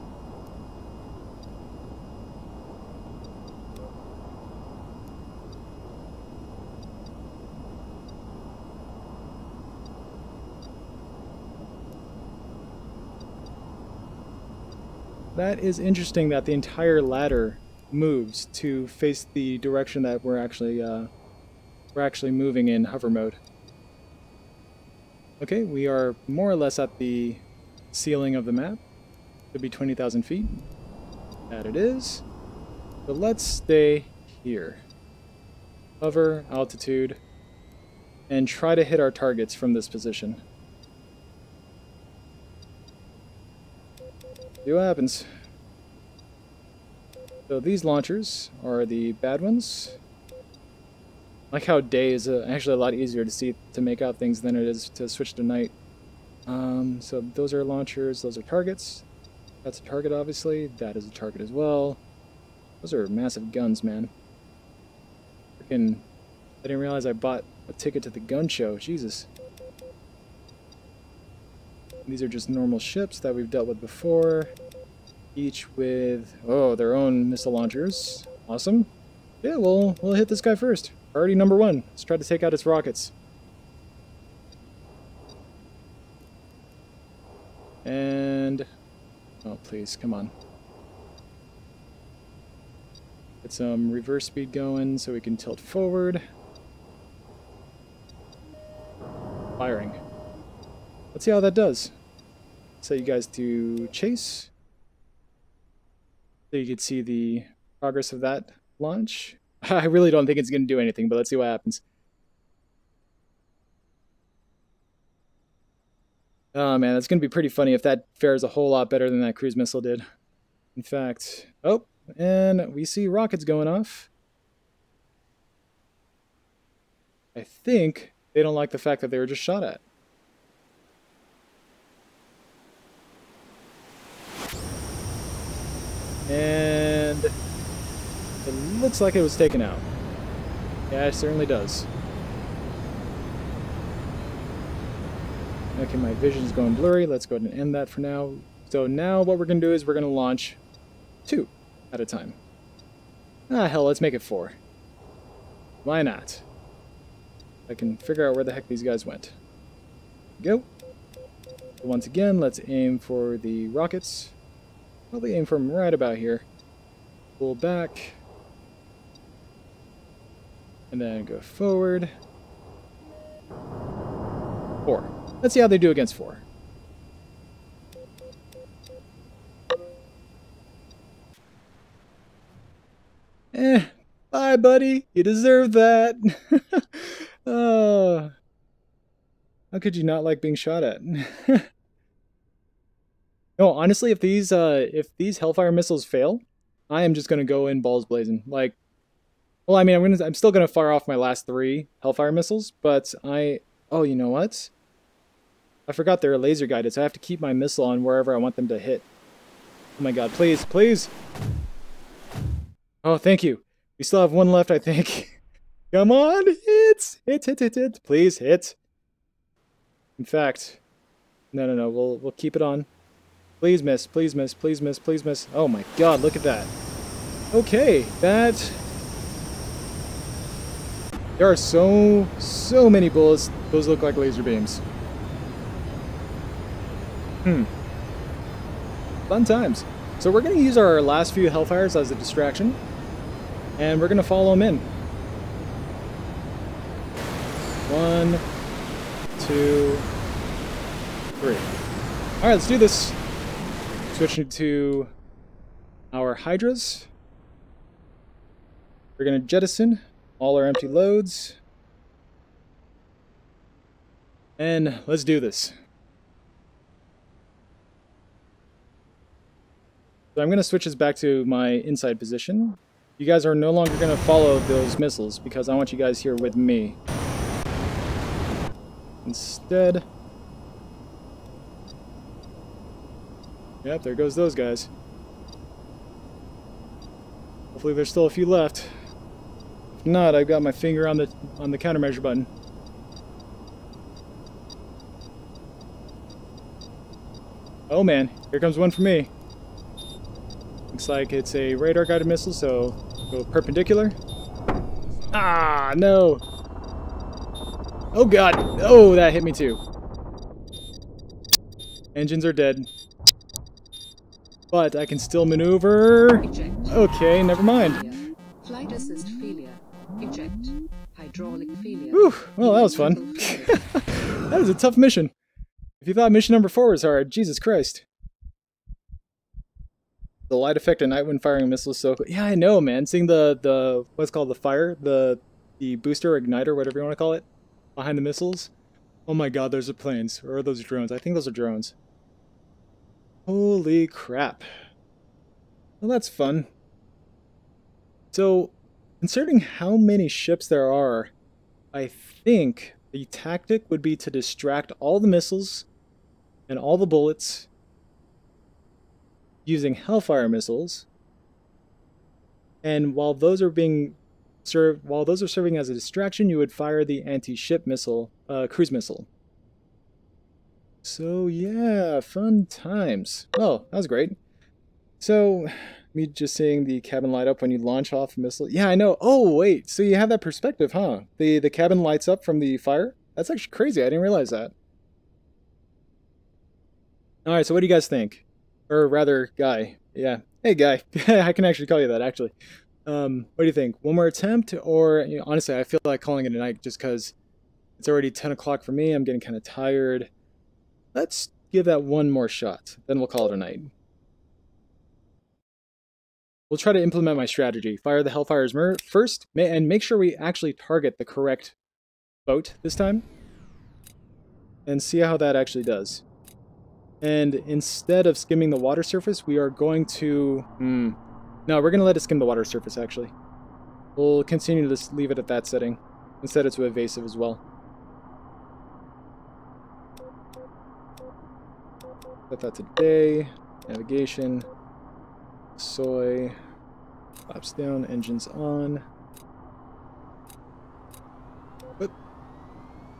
That is interesting that the entire ladder moves to face the direction that we're actually moving in hover mode. Okay, we are more or less at the ceiling of the map. Could be 20,000 feet. That it is. But let's stay here. Hover, altitude, and try to hit our targets from this position. See what happens. So these launchers are the bad ones. Like how day is actually a lot easier to see, to make out things than it is to switch to night. So those are launchers, those are targets. That's a target, obviously. That is a target as well. Those are massive guns, man. Freaking, I didn't realize I bought a ticket to the gun show. Jesus. These are just normal ships that we've dealt with before. Each with, oh, their own missile launchers. Awesome. Yeah, we'll hit this guy first. Priority number 1. Let's try to take out its rockets. And... oh, please, come on. Get some reverse speed going so we can tilt forward. Firing. Let's see how that does. Set you guys to chase. So you can see the progress of that launch. I really don't think it's going to do anything, but let's see what happens. Oh man, that's going to be pretty funny if that fares a whole lot better than that cruise missile did. In fact, oh, and we see rockets going off. I think they don't like the fact that they were just shot at. And it looks like it was taken out. Yeah, it certainly does. Okay, my vision's going blurry. Let's go ahead and end that for now. So now what we're going to do is we're going to launch 2 at a time. Ah, hell, let's make it 4. Why not? I can figure out where the heck these guys went. Go. So once again, let's aim for the rockets. Probably aim for them right about here. Pull back. And then go forward. 4. Let's see how they do against 4. Bye, buddy. You deserve that. How could you not like being shot at? No, honestly, if these Hellfire missiles fail, I am just gonna go in balls blazing. Like, well, I mean, I'm still gonna fire off my last 3 Hellfire missiles, but oh, you know what? I forgot they're laser guided, so I have to keep my missile on wherever I want them to hit. Oh my god, please, please! Oh, thank you. We still have 1 left, I think. Come on, hit! Hit. Please, hit. In fact, no, we'll keep it on. Please miss, please miss, please miss, please miss. Oh my god, look at that. Okay, that... There are so many bullets. Those look like laser beams. Fun times. So we're going to use our last few Hellfires as a distraction. And we're going to follow them in. 1, 2, 3. Alright, let's do this. Switching to our Hydras. We're going to jettison all our empty loads. And let's do this. So I'm going to switch this back to my inside position. You guys are no longer going to follow those missiles because I want you guys here with me. Instead... Yep, there goes those guys. Hopefully there's still a few left. If not, I've got my finger on the countermeasure button. Oh man, here comes one for me. Looks like it's a radar-guided missile, so go perpendicular. Ah, no! Oh god! Oh, that hit me too. Engines are dead. But I can still maneuver. Eject. Okay, never mind. Failure. Flight assist failure. Eject. Hydraulic failure. Whew, well, that was fun. That was a tough mission. If you thought mission number 4 was hard, Jesus Christ. The light effect at night when firing missiles is so cool. Yeah, I know, man. Seeing the what's called the fire, the booster or igniter, whatever you want to call it, behind the missiles. Oh my god, those are planes. Or are those drones? I think those are drones. Holy crap. Well, that's fun. So, considering how many ships there are, I think the tactic would be to distract all the missiles and all the bullets using Hellfire missiles. And while those are serving as a distraction, you would fire the anti-ship missile, cruise missile. So yeah, fun times. Oh, that was great. So, me just seeing the cabin light up when you launch off a missile. Yeah, I know. Oh, wait. So you have that perspective, huh? The cabin lights up from the fire? That's actually crazy. I didn't realize that. Alright, so what do you guys think? Or rather, Guy. Yeah. Hey, Guy. I can actually call you that, actually. What do you think? One more attempt? Or, you know, honestly, I feel like calling it a night just because it's already 10 o'clock for me. I'm getting kind of tired. Let's give that one more shot. Then we'll call it a night. We'll try to implement my strategy. Fire the Hellfires first, and make sure we actually target the correct boat this time. And see how that actually does. And instead of skimming the water surface, we are going to... No, we're going to let it skim the water surface, actually. We'll continue to leave it at that setting. And set it to evasive as well. Set that to day. Navigation. Soy. Flaps down. Engines on. Whoop.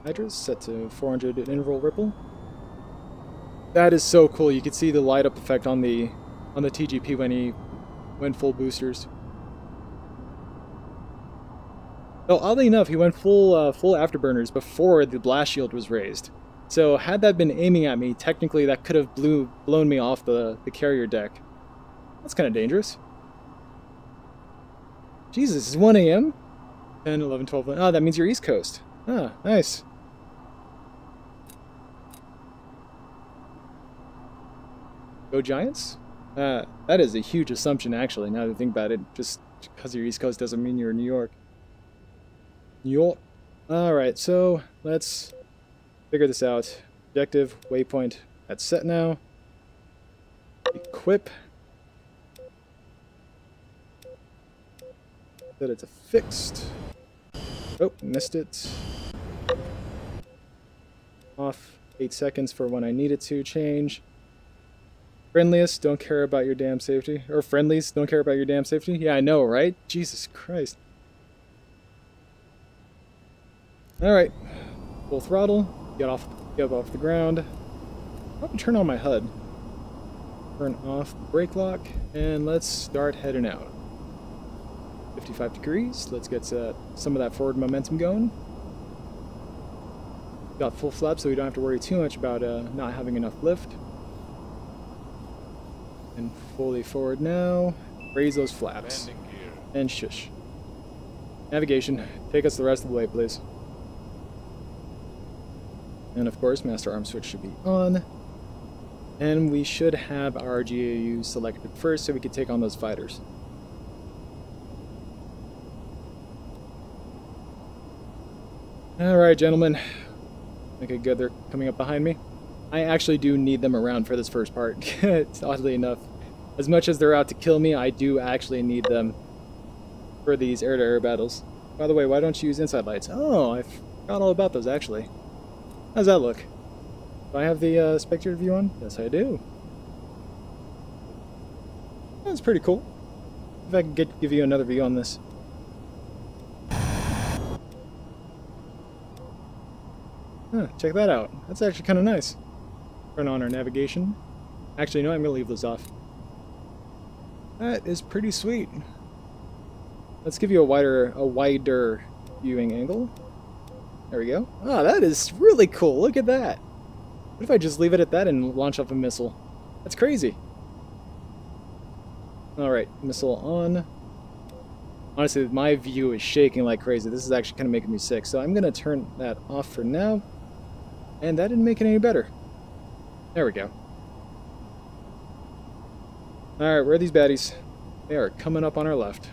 Hydras set to 400 interval ripple. That is so cool. You can see the light up effect on the TGP when he went full boosters. Oh, oddly enough, he went full afterburners before the blast shield was raised. So had that been aiming at me, technically that could have blown me off the carrier deck. That's kind of dangerous. Jesus, it's 1 a.m.? 10, 11, 12... Oh, that means you're East Coast. Ah, nice. Go Giants? That is a huge assumption, actually, now that I think about it. Just because you're East Coast doesn't mean you're in New York. New York. Alright, so let's figure this out. Objective, waypoint, that's set now. Equip. Set it to fixed. Oh, missed it. Off 8 seconds for when I need it to change. Friendliest, don't care about your damn safety. Or friendlies, don't care about your damn safety. Yeah, I know, right? Jesus Christ. Alright. Full throttle. Get off the ground. Probably turn on my HUD. Turn off the brake lock. And let's start heading out. 55 degrees. Let's get some of that forward momentum going. Got full flap so we don't have to worry too much about not having enough lift. And fully forward now. Raise those flaps. And shush. Navigation. Take us the rest of the way, please. And of course, master arm switch should be on. And we should have our GAU selected first so we can take on those fighters. Alright, gentlemen. Okay, good, they're coming up behind me. I actually do need them around for this first part, oddly enough. As much as they're out to kill me, I do actually need them for these air-to-air battles. By the way, why don't you use inside lights? Oh, I forgot all about those, actually. How's that look? Do I have the spectator view on? Yes, I do. That's pretty cool. If I can give you another view on this. Huh, check that out. That's actually kind of nice. Turn on our navigation. Actually, no, I'm going to leave those off. That is pretty sweet. Let's give you a wider viewing angle. There we go. Ah, that is really cool. Look at that. What if I just leave it at that and launch off a missile? That's crazy. Alright, missile on. Honestly, my view is shaking like crazy. This is actually kind of making me sick. So I'm going to turn that off for now. And that didn't make it any better. There we go. Alright, where are these baddies? They are coming up on our left.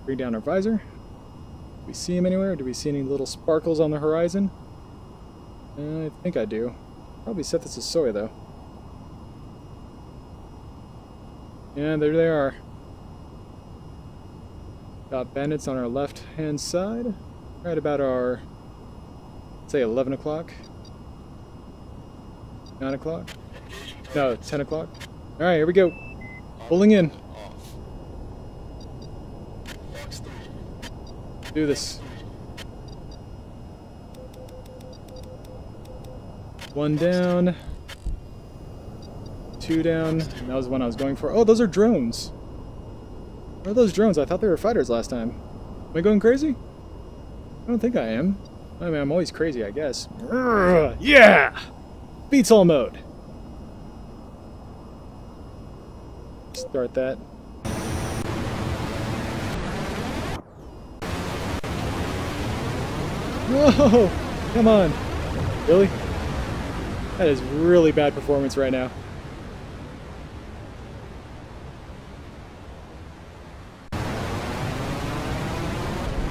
Bring down our visor. Do we see them anywhere? Do we see any little sparkles on the horizon? I think I do. Probably set this as soy, though. And there they are. Got bandits on our left-hand side. Right about our, say, 11 o'clock. 9 o'clock? No, 10 o'clock. Alright, here we go. Pulling in. Do this. One down. Two down. That was the one I was going for. Oh, those are drones. What are those drones? I thought they were fighters last time. Am I going crazy? I don't think I am. I mean, I'm always crazy, I guess. Urgh, yeah! VTOL mode. Start that. Whoa! Come on. Really? That is really bad performance right now.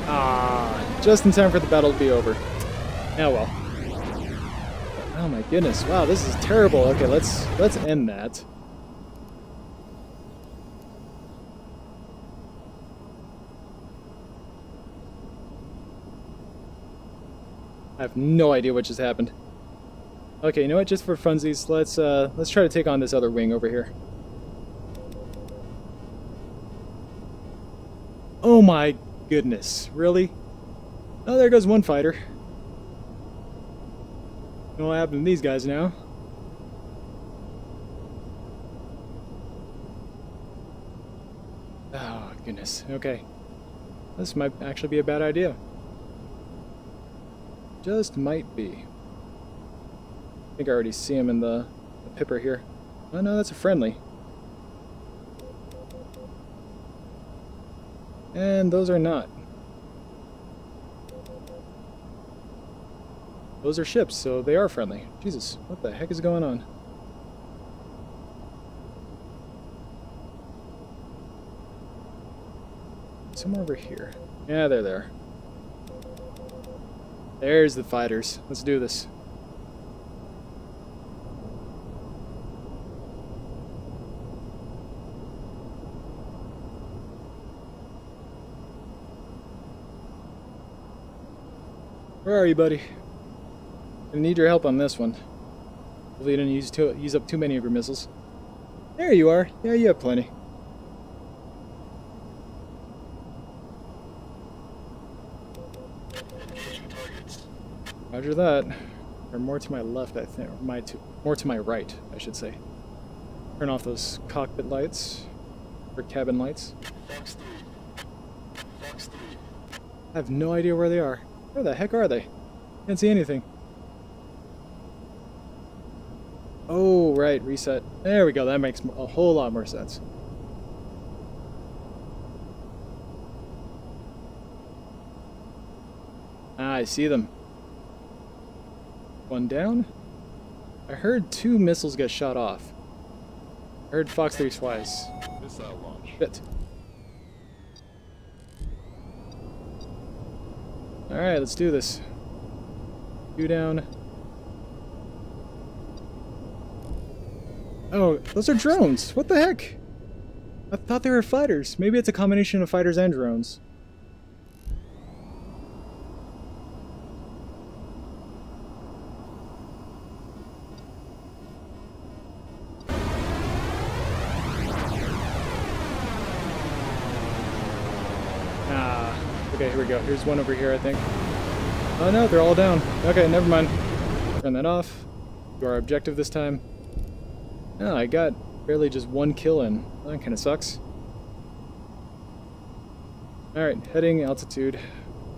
Ah, just in time for the battle to be over. Oh well. Oh my goodness. Wow, this is terrible. Okay, let's end that. I have no idea what just happened. Okay, you know what? Just for funsies, let's try to take on this other wing over here. Oh my goodness! Really? Oh, there goes one fighter. You know what happened to these guys now? Oh goodness. Okay, this might actually be a bad idea. Just might be. I think I already see him in the pipper here. Oh no, that's a friendly. And those are not. Those are ships, so they are friendly. Jesus, what the heck is going on? Somewhere over here. Yeah, they're there. There's the fighters. Let's do this. Where are you, buddy? I need your help on this one. Hopefully you didn't use up too many of your missiles. There you are. Yeah, you have plenty. Roger that. Or more to my left, I think. Or more to my right, I should say. Turn off those cockpit lights. Or cabin lights. I have no idea where they are. Where the heck are they? Can't see anything. Oh, right, reset. There we go, that makes a whole lot more sense. Ah, I see them. One down. I heard 2 missiles get shot off. I heard Fox 3 twice. Missile launch. Shit. Alright, let's do this. 2 down. Oh, those are drones! What the heck? I thought they were fighters. Maybe it's a combination of fighters and drones. Okay, here we go. Here's one over here, I think. Oh no, they're all down. Okay, never mind. Turn that off. Do our objective this time. Oh, I got barely just 1 kill in. That kind of sucks. Alright, heading altitude.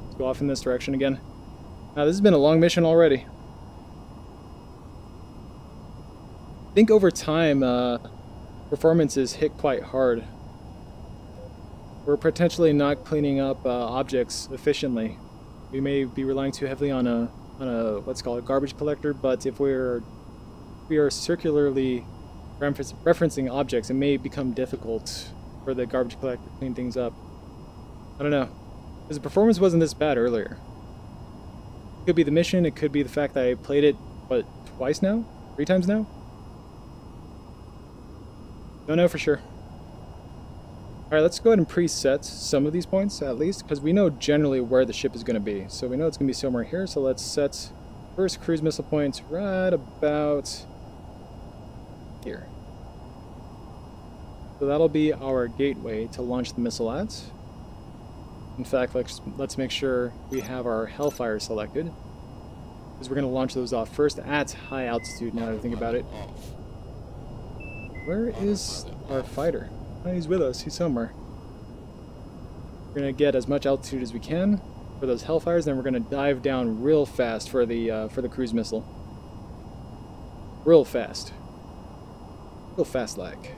Let's go off in this direction again. Now, this has been a long mission already. I think over time, performances hit quite hard. We're potentially not cleaning up objects efficiently. We may be relying too heavily on a what's called a garbage collector, but if we are circularly referencing objects, it may become difficult for the garbage collector to clean things up. I don't know, because the performance wasn't this bad earlier. It could be the mission, it could be the fact that I played it, what, twice now? 3 times now? Don't know for sure. Alright, let's go ahead and preset some of these points, at least, because we know generally where the ship is going to be. So we know it's going to be somewhere here, so let's set first cruise missile point right about here. So that'll be our gateway to launch the missile at. In fact, let's make sure we have our Hellfire selected, because we're going to launch those off first at high altitude, now that I think about it. Where is our fighter? Oh, he's with us. He's somewhere. We're going to get as much altitude as we can for those Hellfires, then we're going to dive down real fast for the cruise missile. Real fast. Real fast like.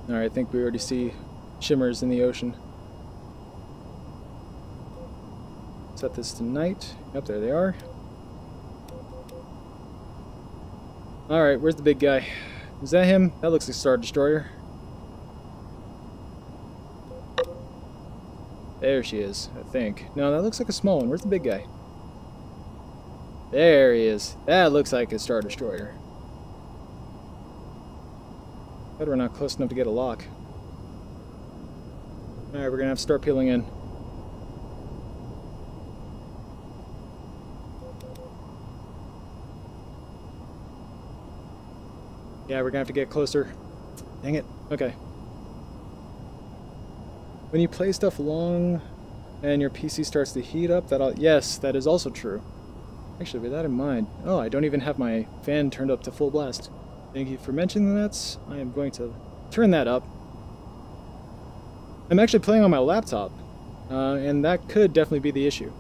Alright, I think we already see shimmers in the ocean. Set this to night. Yep, there they are. Alright, where's the big guy? Is that him? That looks like a Star Destroyer. There she is, I think. No, that looks like a small one. Where's the big guy? There he is. That looks like a Star Destroyer. But we're not close enough to get a lock. Alright, we're gonna have to start peeling in. Yeah, we're gonna have to get closer. Dang it. Okay. When you play stuff long and your PC starts to heat up, yes, that is also true. Actually, with that in mind, oh, I don't even have my fan turned up to full blast. Thank you for mentioning that. I am going to turn that up. I'm actually playing on my laptop, and that could definitely be the issue.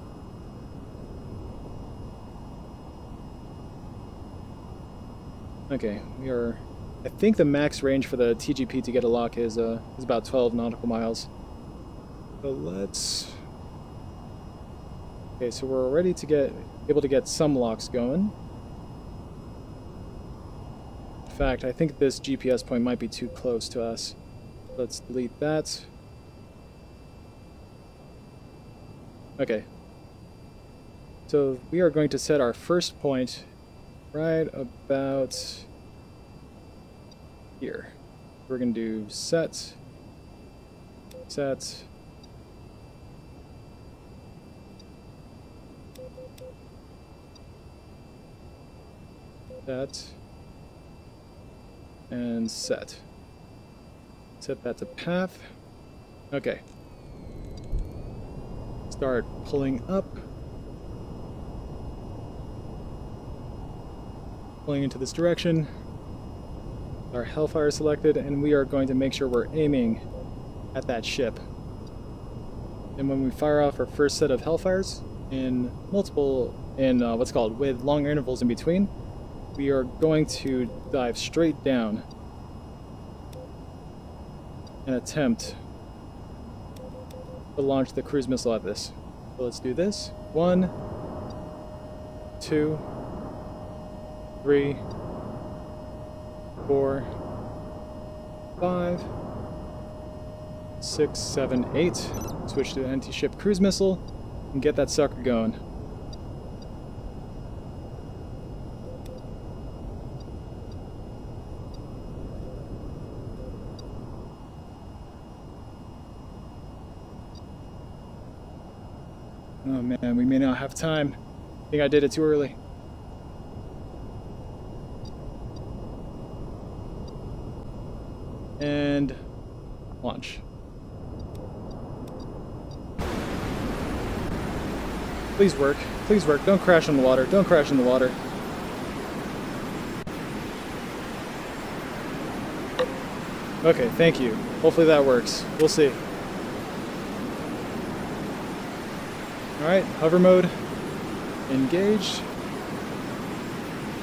Okay, we are... I think the max range for the TGP to get a lock is about 12 nautical miles. So let's... Okay, so we're ready to able to get some locks going. In fact, I think this GPS point might be too close to us. Let's delete that. Okay. So we are going to set our first point right about here. We're going to do set, set, set, and set. Set that to path. Okay. Start pulling up. Pulling into this direction. Our Hellfire selected, and we are going to make sure we're aiming at that ship. And when we fire off our first set of Hellfires in what's called with long intervals in between, we are going to dive straight down and attempt to launch the cruise missile at this. So let's do this. 1, 2, 3, 4, 5, 6, 7, 8. Switch to an anti-ship cruise missile and get that sucker going. Oh man, we may not have time. I think I did it too early. And launch. Please work. Please work. Don't crash in the water. Don't crash in the water. Okay, thank you. Hopefully that works. We'll see. Alright, hover mode. Engaged.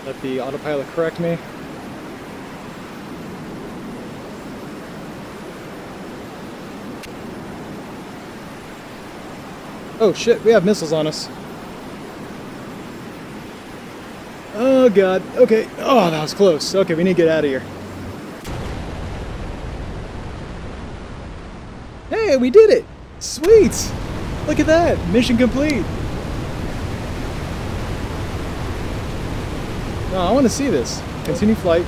Let the autopilot correct me. Oh shit, we have missiles on us. Oh god, okay. Oh, that was close. Okay, we need to get out of here. Hey, we did it! Sweet! Look at that! Mission complete! Oh, I want to see this. Continue flight.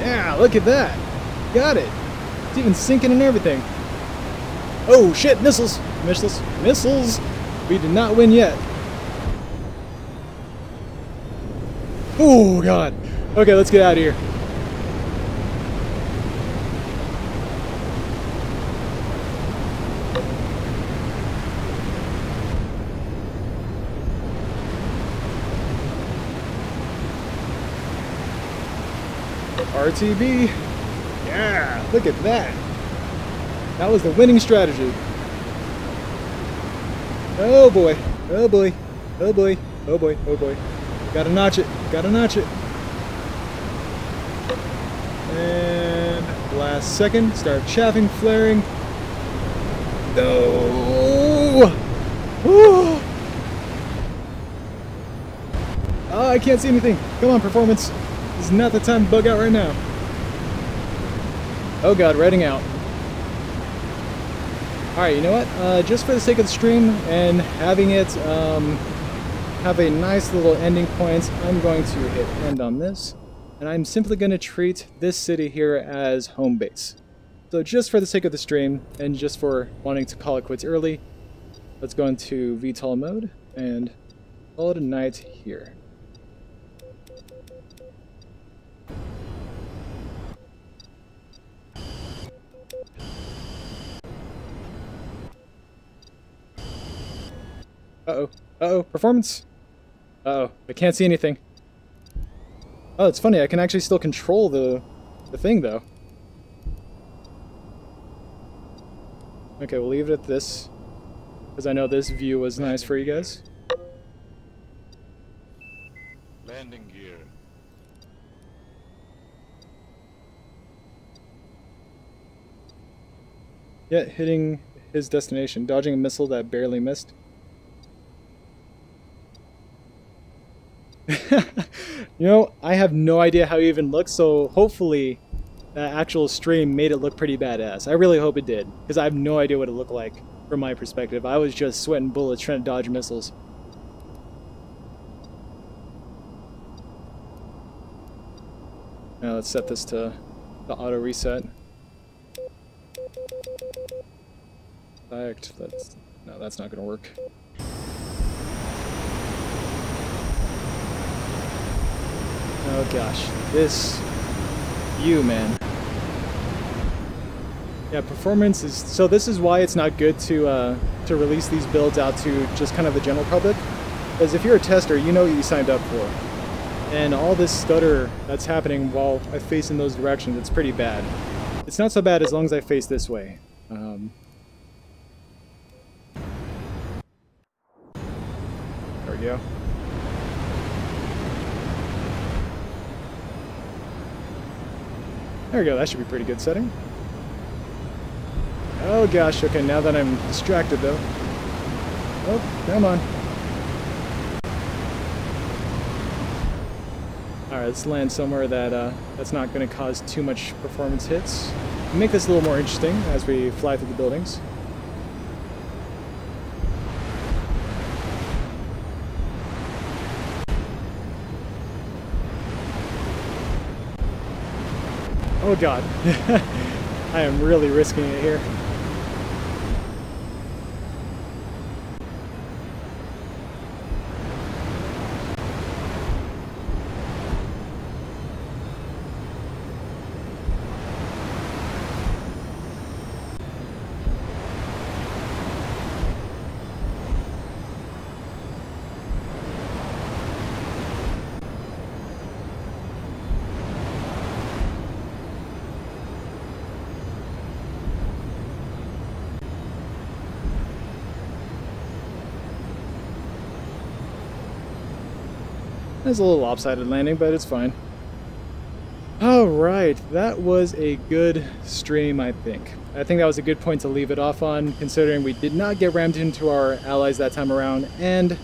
Yeah, look at that! Got it! It's even sinking and everything. Oh shit, missiles! Missiles! Missiles! We did not win yet. Oh god! Okay, let's get out of here. RTB. Yeah, look at that. That was the winning strategy. Oh boy. Oh boy. Oh boy. Oh boy. Oh boy. Gotta notch it. Gotta notch it. And last second. Start chaffing, flaring. No. Oh, I can't see anything. Come on, performance. This is not the time to bug out right now. Oh god, redding out. Alright, you know what? Just for the sake of the stream and having it have a nice little ending point, I'm going to hit end on this. And I'm simply going to treat this city here as home base. So just for the sake of the stream, and just for wanting to call it quits early, let's go into VTOL mode and call it a night here. Uh-oh. Uh-oh. Performance! Uh-oh. I can't see anything. Oh, it's funny. I can actually still control the thing, though. Okay, we'll leave it at this. Because I know this view was nice for you guys. Landing gear. Yeah, hitting his destination. Dodging a missile that barely missed. You know, I have no idea how it even looks, so hopefully that actual stream made it look pretty badass. I really hope it did, because I have no idea what it looked like from my perspective. I was just sweating bullets trying to dodge missiles. Now let's set this to the auto reset. No, that's not gonna work. Oh gosh, this view, man. Yeah, performance is... So this is why it's not good to release these builds out to just kind of the general public. Because if you're a tester, you know what you signed up for. And all this stutter that's happening while I face in those directions, it's pretty bad. It's not so bad as long as I face this way. There we go. There we go, that should be pretty good setting. Oh gosh, okay, now that I'm distracted though. Oh, come on. Alright, let's land somewhere that that's not going to cause too much performance hits. Make this a little more interesting as we fly through the buildings. Oh god, I am really risking it here. That's a little lopsided landing, but it's fine. Alright, that was a good stream, I think. I think that was a good point to leave it off on, considering we did not get rammed into our allies that time around, and...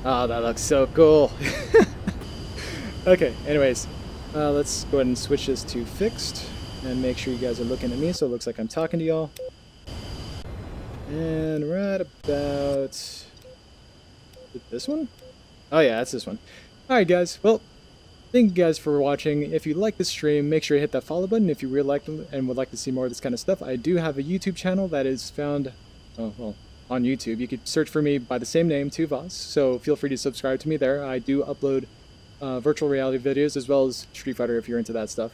oh, that looks so cool. Okay, anyways, let's go ahead and switch this to fixed, and make sure you guys are looking at me so it looks like I'm talking to y'all. And right about... is it this one? Oh yeah, that's this one. Alright guys, well, thank you guys for watching. If you like this stream, make sure you hit that follow button if you really like them and would like to see more of this kind of stuff. I do have a YouTube channel that is found, on YouTube. You could search for me by the same name, 2Voss, so feel free to subscribe to me there. I do upload virtual reality videos as well as Street Fighter if you're into that stuff.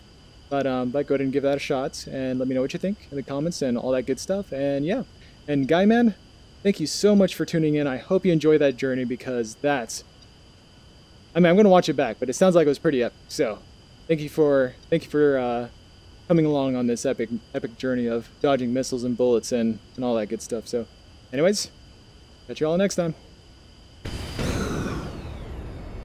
But go ahead and give that a shot and let me know what you think in the comments and all that good stuff. And yeah, and Guy Man, thank you so much for tuning in. I hope you enjoy that journey because that's... I mean, I'm going to watch it back, but it sounds like it was pretty epic. So, thank you for coming along on this epic journey of dodging missiles and bullets and all that good stuff. So, anyways, catch you all next time.